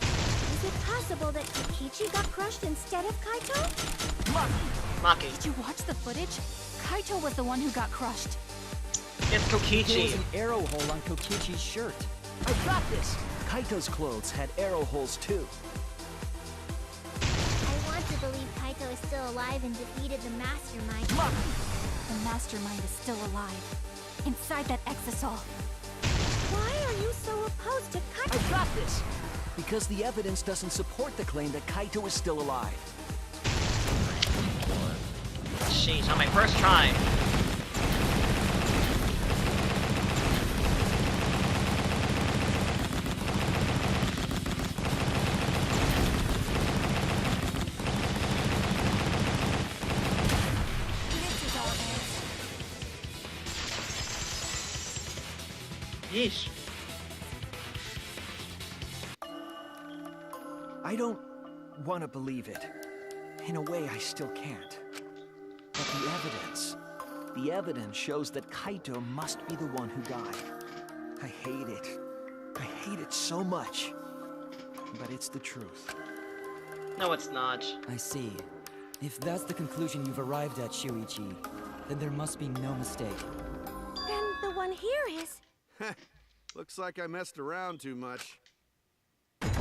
S7: Is it possible that Kokichi got crushed instead of Kaito?
S1: Maki.
S4: Did you watch the footage? Kaito was the one who got crushed.
S1: It's
S3: There
S1: Kokichi.
S3: was an arrow hole on Kokichi's shirt.
S6: I got this! Kaito's clothes had arrow holes too.
S5: I want to believe Kaito is still alive and defeated the Mastermind.
S4: The Mastermind is still alive. Inside that Exisal.
S7: Why are you so opposed to Kaito?
S6: I got this! Because the evidence doesn't support the claim that Kaito is still alive.
S1: Sheesh, on my first try. Yeesh.
S6: I don't want to believe it. In a way, I still can't. But the evidence shows that Kaito must be the one who died. I hate it. I hate it so much. But it's the truth.
S1: No, it's not.
S3: I see. If that's the conclusion you've arrived at, Shuichi, then there must be no mistake.
S7: Then the one here is...
S8: Looks like I messed around too much.
S9: Sorry,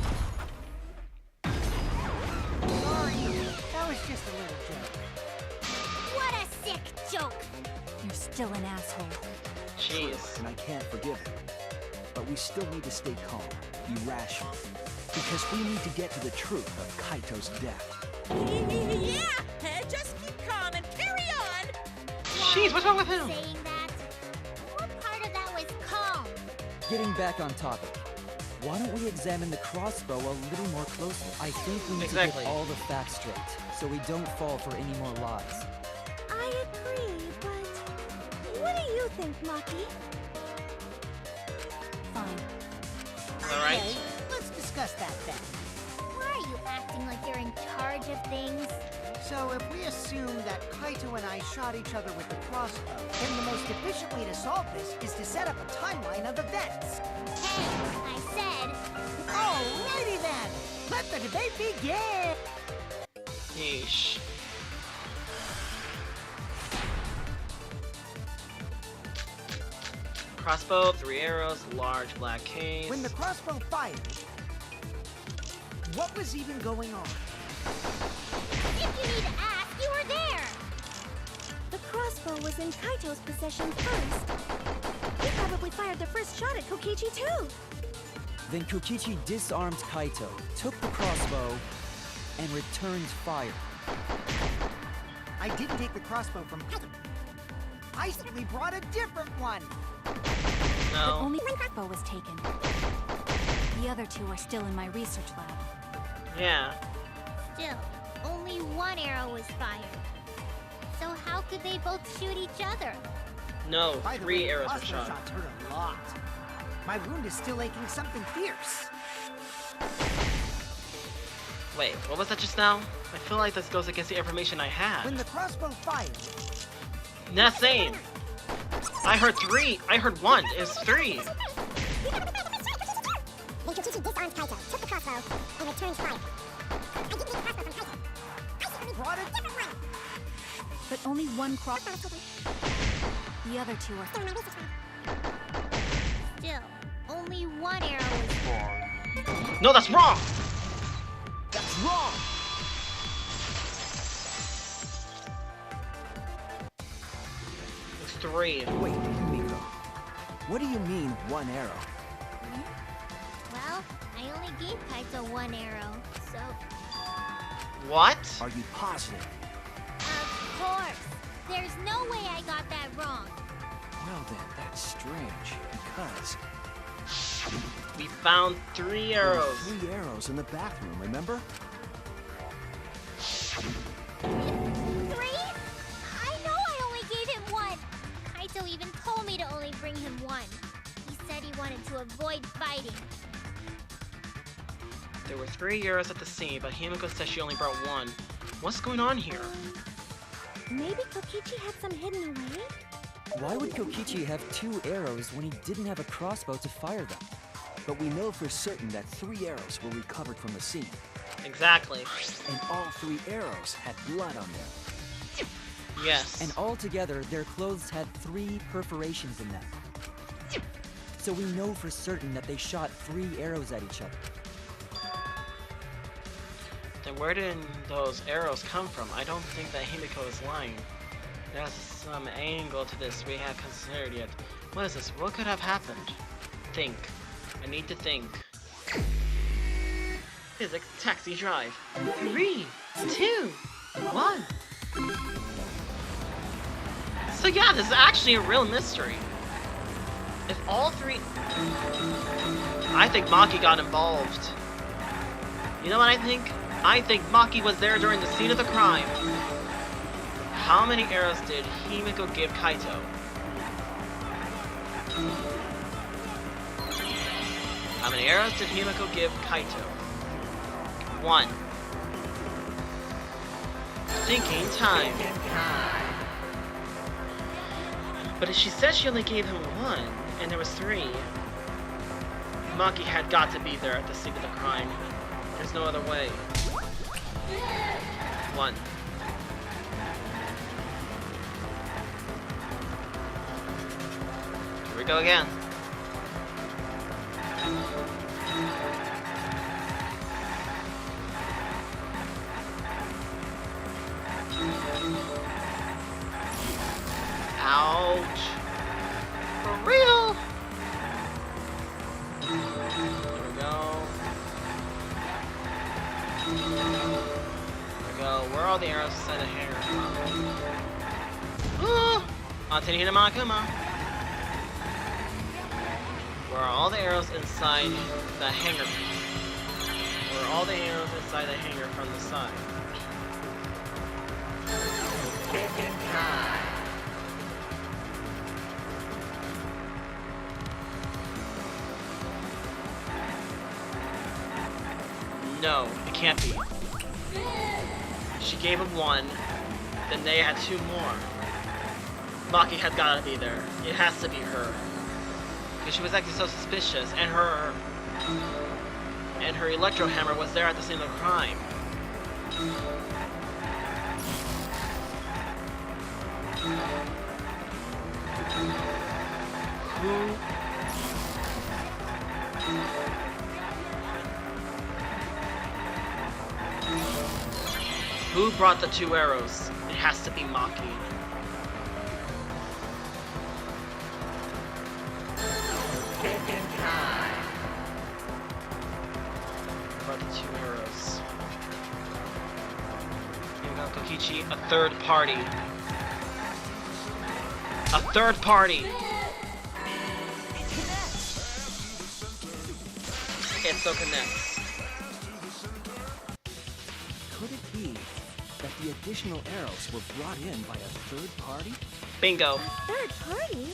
S9: that was just a little joke.
S5: What a sick joke!
S4: You're still an asshole.
S1: Jeez.
S6: And I can't forgive him. But we still need to stay calm, be rational. Because we need to get to the truth of Kaito's death.
S2: Yeah! Just keep calm and carry on!
S1: Jeez, what's wrong with him?
S5: Saying that, what part of that was calm?
S3: Getting back on topic, why don't we examine the crossbow a little more closely? I think we need to
S1: Exactly.
S3: get all the facts straight, so we don't fall for any more lies.
S7: I agree, but... What do you think, Maki?
S4: Fine.
S1: Alright.
S9: Okay, let's discuss that then.
S5: Why are you acting like you're in charge of things?
S9: So if we assume that Kaito and I shot each other with the crossbow, then the most efficient way to solve this is to set up a timeline of events.
S5: Hey, I said...
S9: Alrighty then! Let the debate begin!
S1: Yeesh. Crossbow, 3 arrows, large black case.
S9: When the crossbow fired, what was even going on?
S5: If you need to ask, you were there!
S7: The crossbow was in Kaito's possession first. He probably fired the first shot at Kokichi too.
S3: Then Kokichi disarmed Kaito, took the crossbow, and returned fire.
S9: I didn't take the crossbow from Kaito. I simply brought a different one.
S1: No.
S4: Only one crossbow was taken. The other two are still in my research lab.
S1: Yeah.
S5: Still, only one arrow was fired. So how could they both shoot each other?
S1: No,
S9: By the
S1: 3
S9: way,
S1: arrows were
S9: crossbow
S1: shot.
S9: shots hurt a lot. My wound is still aching something fierce.
S1: Wait, what was that just now? I feel like this goes against the information I had.
S9: When the crossbow fired,
S1: Not same. I heard 3. I heard 1. It's 3.
S5: Then Kokichi disarmed Kaito, took the crossbow, and returned fire. I didn't take the crossbow from Kaito. I simply brought a different one.
S4: But only one crossbow. The other two are...
S5: Still in my research lab. Still, only one arrow was fired.
S1: No, that's wrong!
S6: That's wrong!
S1: It's 3.
S6: Wait, Miko. What do you mean, one arrow?
S5: Well, I only gave Kaito one arrow, so...
S1: What?
S6: Are you positive?
S5: Of course! There's no way I got that wrong.
S6: Well then, that's strange, because
S1: We found 3
S6: there were
S1: arrows.
S6: 3 arrows in the bathroom, remember?
S5: 3? I know I only gave him 1. Kaito even told me to only bring him 1. He said he wanted to avoid fighting.
S1: There were 3 arrows at the scene, but Himiko said she only brought 1. What's going on here?
S7: Maybe Kokichi had some hidden away?
S3: Why would Kokichi have 2 arrows when he didn't have a crossbow to fire them?
S6: But we know for certain that 3 arrows were recovered from the scene.
S1: Exactly.
S6: And all 3 arrows had blood on them.
S1: Yes.
S3: And altogether, their clothes had 3 perforations in them. So we know for certain that they shot 3 arrows at each other.
S1: Then where did those arrows come from? I don't think that Himiko is lying. There's some angle to this we haven't considered yet. What is this? What could have happened? Think. I need to think. Physics taxi drive. 3, 2, 1. So yeah, this is actually a real mystery. If all 3... I think Maki got involved. You know what I think? I think Maki was there during the scene of the crime. How many arrows did Himiko give Kaito? How many arrows did Himiko give Kaito? 1. Thinking time. But if she said she only gave him 1, and there was 3, Maki had got to be there at the scene of the crime. There's no other way. 1. Here we go again. Ouch. For real? Here we go. Where are all the arrows inside the hanger? Ooh! Where are all the arrows inside the hanger? Where are all the arrows inside the hanger from the side? No, it can't be. She gave him 1, then they had 2 more. Maki had gotta be there. It has to be her. Because she was acting so suspicious, and her electro hammer was there at the scene of the crime. Who brought the 2 arrows? It has to be Maki. Brought the 2 arrows. Here we go, Kokichi, a third party. A third party! It so connects.
S6: Could it be that the additional arrows were brought in by a third party?
S1: Bingo.
S7: Third party?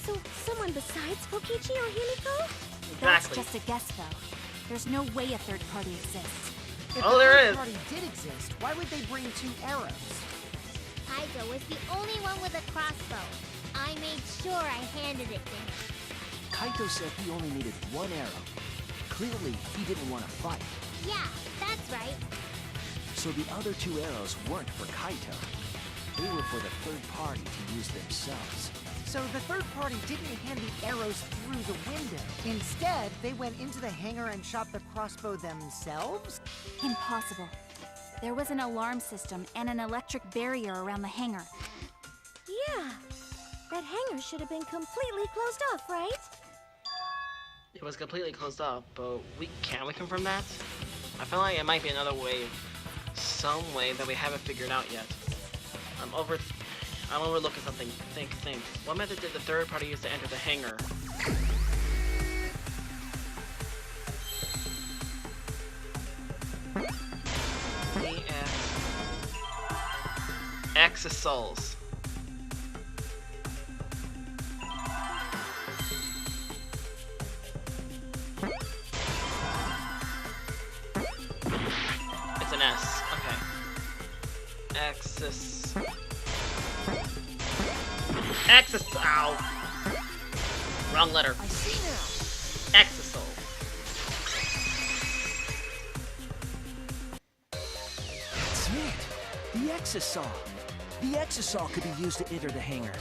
S7: So someone besides Kokichi or Himiko?
S3: That's just a guess, though. There's no way a third party exists.
S9: If
S1: Oh,
S9: the
S1: there
S9: third
S1: is.
S9: party did exist, why would they bring 2 arrows?
S5: Kaito was the only one with a crossbow. I made sure I handed it to him.
S6: Kaito said he only needed 1 arrow. Clearly, he didn't want to fight.
S5: Yeah, that's right.
S6: So the other 2 arrows weren't for Kaito. They were for the third party to use themselves.
S9: So the third party didn't hand the arrows through the window. Instead, they went into the hangar and shot the crossbow themselves?
S4: Impossible. There was an alarm system and an electric barrier around the hangar.
S7: Yeah. That hangar should have been completely closed off, right?
S1: It was completely closed off, but can we confirm that? I feel like it might be another way, some way that we haven't figured out yet. I'm overlooking something. Think. What method did the third party use to enter the hangar? Exosols. It's an S. Okay. Exos. Ow. Wrong letter.
S9: I see now.
S1: Exosol.
S6: That's it. The Exosol. The Exosol could be used to enter the hangar.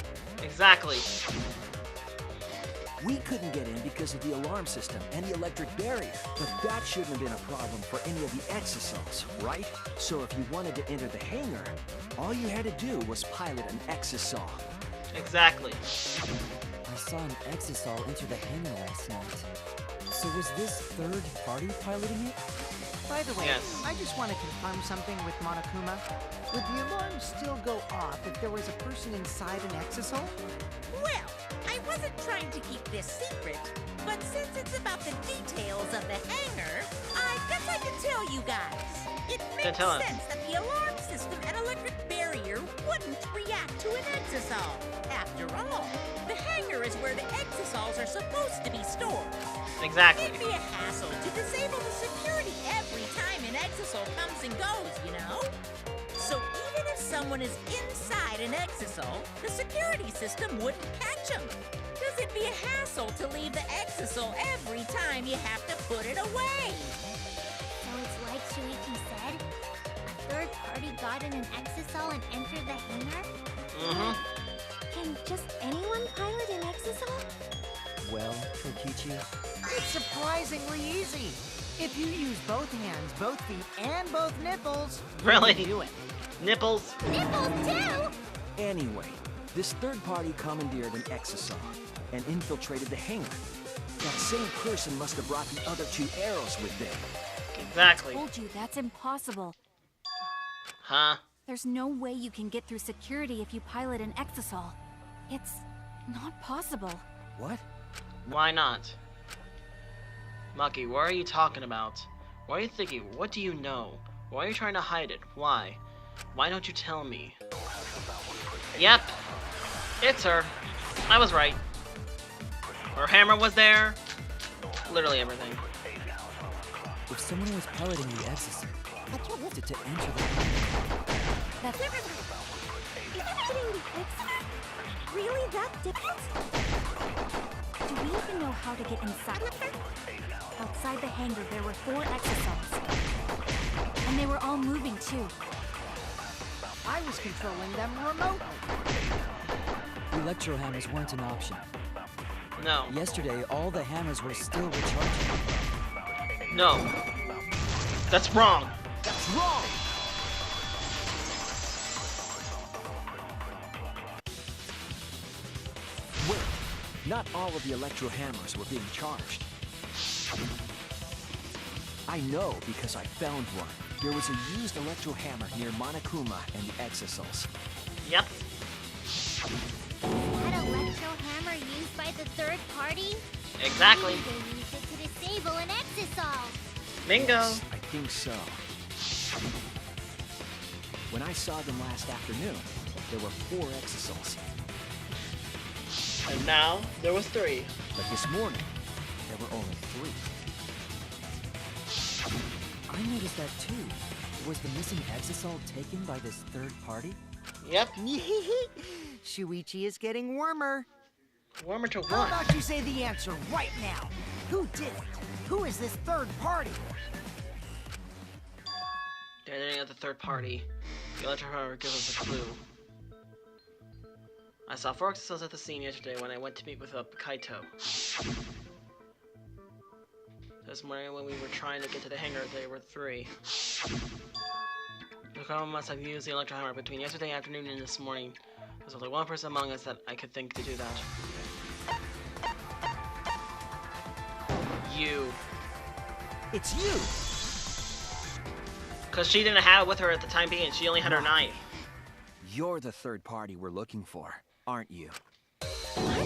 S1: Exactly.
S6: We couldn't get in because of the alarm system and the electric barrier. But that shouldn't have been a problem for any of the Exosols, right? So if you wanted to enter the hangar, all you had to do was pilot an Exosol.
S1: Exactly.
S3: I saw an Exosol enter the hangar last night. So was this third party piloting it?
S9: By the way,
S1: Yes.
S9: I just want to confirm something with Monokuma. Would the alarm still go off if there was a person inside an Exosol?
S2: Well, I wasn't trying to keep this secret, but since it's about the details of the hangar, I guess I can tell you guys. It makes
S1: tell us.
S2: sense that the alarm system and electric barrier wouldn't react to an Exosol. After all, the hangar is where the Exosols are supposed to be stored.
S1: Exactly.
S2: It'd be a hassle to disable the security every time an Exosol comes and goes, you know? So even if someone is inside an Exosol, the security system wouldn't catch them. Because it'd be a hassle to leave the Exosol every time you have to put it away.
S5: So it's like Shuichi said? A third party got in an Exosol and entered the hangar?
S1: Mm-hmm.
S7: Can just anyone pilot an Exosol?
S3: Well, Kokichi,
S9: It's surprisingly easy. If you use both hands, both feet, and both nipples, you
S1: Really?
S9: can do it.
S1: Nipples.
S5: Nipples too!
S6: Anyway, this third party commandeered an Exosol and infiltrated the hangar. That same person must have brought the other two arrows with them.
S1: Exactly.
S7: Told you that's impossible.
S1: Huh?
S7: There's no way you can get through security if you pilot an Exosol. It's not possible.
S6: What?
S1: Why not? Maki, what are you talking about? What are you thinking? What do you know? Why are you trying to hide it? Why? Why don't you tell me? Yep. It's her. I was right. Her hammer was there. Literally everything.
S3: if someone was piloting the Exorcist to enter the
S7: That's getting the Exorcist? Really that difficult? Do we even know how to get inside? Outside the hangar, there were 4 Exosols. And they were all moving too.
S9: I was controlling them remotely.
S3: electro hammers weren't an option.
S1: No.
S3: Yesterday, all the hammers were still recharging.
S1: No. That's wrong.
S6: That's wrong! Wait, not all of the electro hammers were being charged. I know because I found one. There was a used electro hammer near Monokuma and the Exosols.
S1: Yep.
S5: That electro hammer used by the third party?
S1: Exactly.
S5: Maybe they used it to disable an Exosol.
S1: Bingo.
S6: Yes, I think so. When I saw them last afternoon, there were 4 Exosols.
S1: And now there was 3.
S6: But this morning, there were only 3.
S3: I noticed that too. Was the missing Exosol taken by this third party?
S1: Yep.
S9: Shuichi is getting warmer.
S1: Warmer to
S9: How
S1: what?
S9: about you say the answer right now? Who did it? Who is this third party?
S1: The identity of the third party. The electro hammer gives us a clue. I saw 4 Exosols at the scene yesterday when I went to meet with Kaito. This morning when we were trying to get to the hangar, there were 3. The Colonel must have used the electro hammer between yesterday afternoon and this morning. There's only one person among us that I could think to do that. You.
S6: It's you!
S1: Because she didn't have it with her at the time being. She only had her knife.
S6: You're the third party we're looking for, aren't you?
S7: What?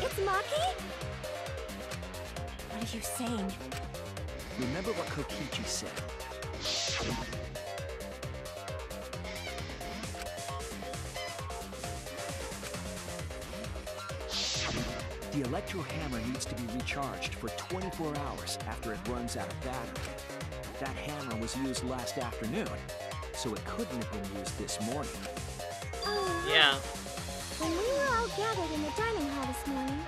S7: It's Maki? What are you saying?
S6: Remember what Kokichi said. The electro hammer needs to be recharged for 24 hours after it runs out of battery. That hammer was used last afternoon, so it couldn't have been used this morning.
S1: Yeah.
S7: When we were all gathered in the dining hall this morning.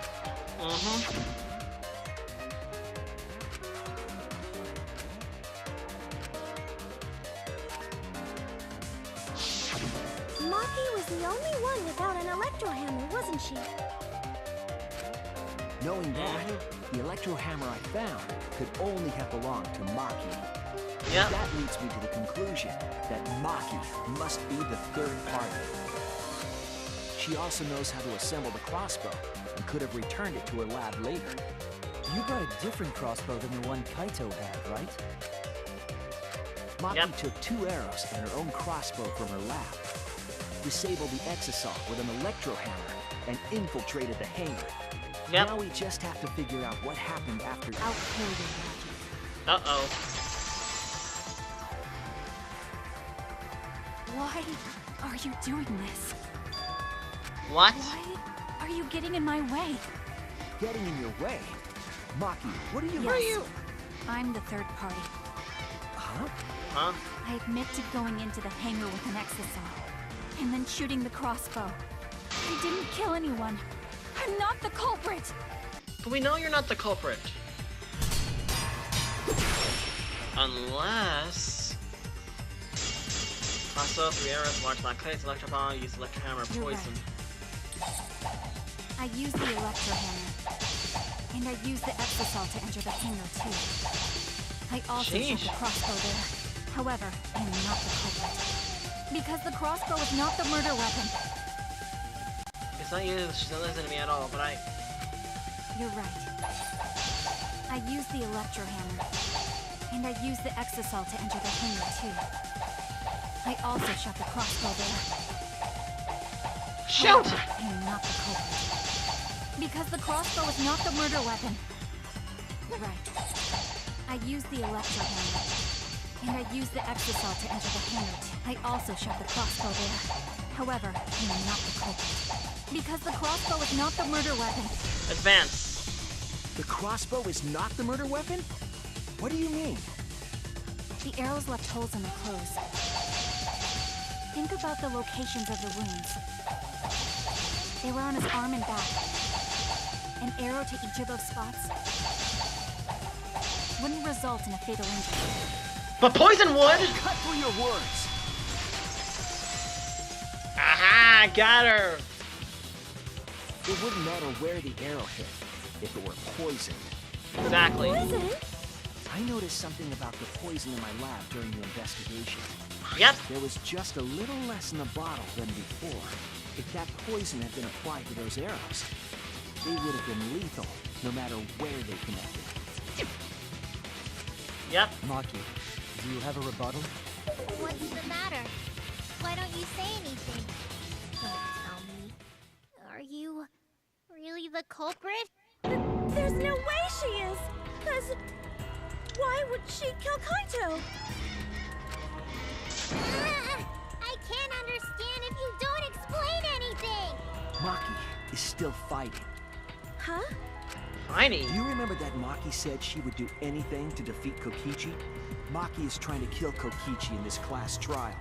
S7: Maki was the only one without an electro hammer, wasn't she?
S6: Knowing that, the electro hammer I found could only have belonged to Maki.
S1: Yep.
S6: That leads me to the conclusion that Maki must be the third party. She also knows how to assemble the crossbow and could have returned it to her lab later.
S3: You brought a different crossbow than the one Kaito had, right?
S6: Maki took 2 arrows and her own crossbow from her lab, disabled the exasol with an electro hammer, and infiltrated the hangar. Now we just have to figure out what happened after.
S4: I'll kill you, Maki.
S1: Uh-oh.
S4: Why are you doing this?
S1: What?
S4: Why are you getting in my way?
S6: Getting in your way? Maki, what are you...
S4: Yes, I'm the third party.
S6: Huh?
S1: Huh?
S4: I admit to going into the hangar with an exasol, and then shooting the crossbow. I didn't kill anyone. I'm not the culprit!
S1: But we know you're not the culprit. Unless... Also, 3 arrows, large black plates, electro ball, use electro hammer, poison.
S4: I used the electro hammer. And I used the exasol to enter the hangar too. I also shot the crossbow there. However, I am not the culprit. Because the crossbow is not the murder weapon.
S1: It's not you, she doesn't listen to me at all, but
S4: You're right. I used the electro hammer. And I used the exasol to enter the hangar too. I also shot the crossbow there.
S1: Shoot!
S4: However, I am not the culprit. Because the crossbow is not the murder weapon. Right. I used the electro hammer. And I used the exasol to enter the hangar too. I also shot the crossbow there. However, I am not the culprit. Because the crossbow is not the murder weapon.
S1: advance.
S6: The crossbow is not the murder weapon? What do you mean?
S4: The arrows left holes in the clothes. Think about the locations of the wounds. They were on his arm and back. An arrow to each of those spots wouldn't result in a fatal injury.
S1: But poison would!
S6: Cut through your words!
S1: Aha! Got her!
S6: It wouldn't matter where the arrow hit if it were poisoned.
S1: Exactly.
S7: Poison?
S6: I noticed something about the poison in my lab during the investigation.
S1: Yep.
S6: There was just a little less in the bottle than before. If that poison had been applied to those arrows, they would have been lethal, no matter where they connected.
S1: Yep.
S3: Maki, do you have a rebuttal?
S5: What's the matter? Why don't you say anything? Don't tell me. Are you really the culprit?
S7: There's no way she is! Cause... why would she kill Kaito?
S5: I can't understand if you don't explain anything!
S6: Maki is still fighting.
S7: Huh?
S1: Fighting?
S6: Do you remember that Maki said she would do anything to defeat Kokichi? Maki is trying to kill Kokichi in this class trial.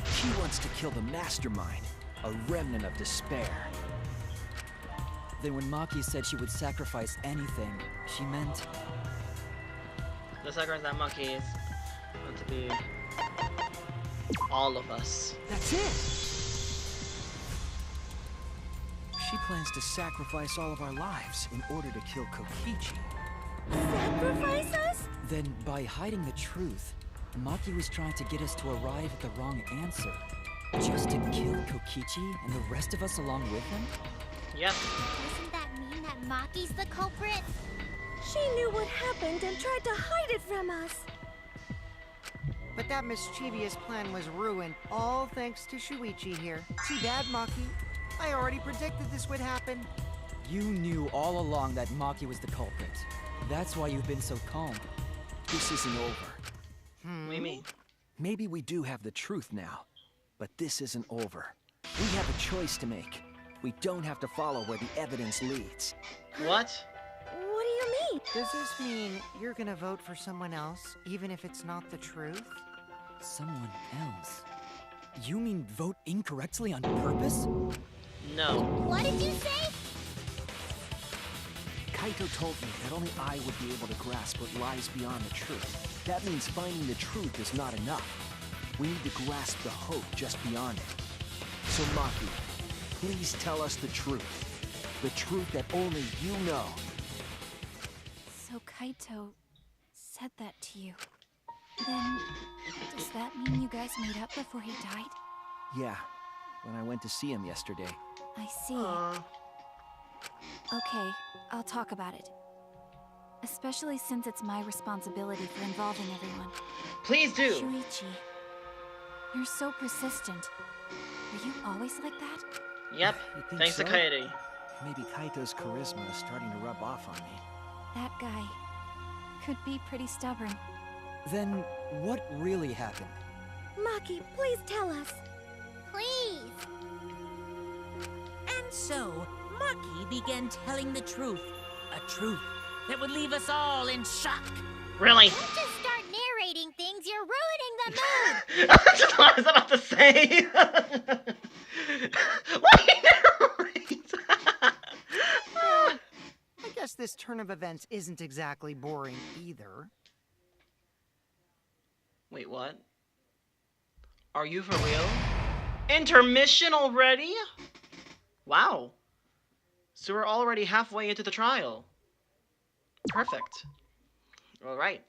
S6: She wants to kill the mastermind, a remnant of despair.
S3: Then when Maki said she would sacrifice anything, she meant...
S1: The sacrifice that Maki is going to be all of us.
S6: That's it! She plans to sacrifice all of our lives in order to kill Kokichi.
S7: Sacrifice us?
S3: Then, by hiding the truth, Maki was trying to get us to arrive at the wrong answer. Just to kill Kokichi and the rest of us along with him?
S1: Yep.
S5: Doesn't that mean that Maki's the culprit?
S7: She knew what happened and tried to hide it from us.
S9: But that mischievous plan was ruined, all thanks to Shuichi here. Too bad, Maki. I already predicted this would happen.
S3: You knew all along that Maki was the culprit. That's why you've been so calm.
S6: This isn't over.
S1: What do you mean?
S6: Maybe we do have the truth now, but this isn't over. We have a choice to make. We don't have to follow where the evidence leads.
S1: What?
S7: What do you mean?
S9: Does this mean you're gonna vote for someone else, even if it's not the truth?
S3: Someone else? You mean vote incorrectly on purpose?
S1: No.
S5: What did you say?
S6: Kaito told me that only I would be able to grasp what lies beyond the truth. That means finding the truth is not enough. We need to grasp the hope just beyond it. So Maki, please tell us the truth. The truth that only you know.
S4: So Kaito said that to you. Then, does that mean you guys made up before he died?
S6: Yeah, when I went to see him yesterday.
S4: I see. Okay, I'll talk about it. Especially since it's my responsibility for involving everyone.
S1: Please do.
S4: Shuichi, you're so persistent. Were you always like that?
S1: Yep.
S6: You think
S1: Thanks
S6: so?
S1: to Kaede.
S6: Maybe Kaito's charisma is starting to rub off on me.
S4: That guy could be pretty stubborn.
S3: Then, what really happened?
S7: Maki, please tell us.
S5: Please.
S2: And so, Maki began telling the truth. A truth that would leave us all in shock.
S1: Really?
S5: Don't just start narrating things, you're ruining the mood!
S1: That's just what I was about to say. Why do you narrate?
S9: I guess this turn of events isn't exactly boring either.
S1: Wait, what? Are you for real? Intermission already? Wow. So we're already halfway into the trial. Perfect. Alright.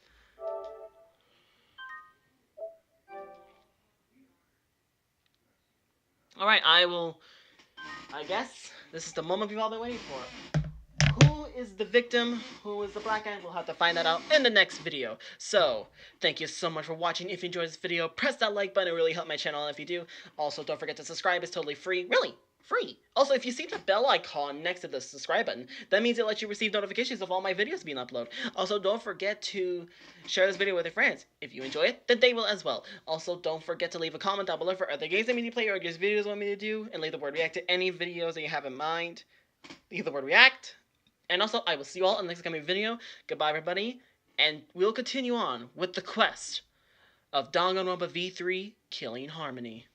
S1: Alright, I guess this is the moment we've all been waiting for. Who is the victim? Who is the black guy? We'll have to find that out in the next video. So, thank you so much for watching. If you enjoyed this video, press that like button. It really helps my channel if you do. Also, don't forget to subscribe. It's totally free. Really, free. Also, if you see the bell icon next to the subscribe button, that means it lets you receive notifications of all my videos being uploaded. Also, don't forget to share this video with your friends. If you enjoy it, then they will as well. Also, don't forget to leave a comment down below for other games that you need to play or just videos you want me to do, and leave the word react to any videos that you have in mind. Leave the word react. And also, I will see you all in the next coming video. Goodbye, everybody. And we'll continue on with the quest of Danganronpa V3 Killing Harmony.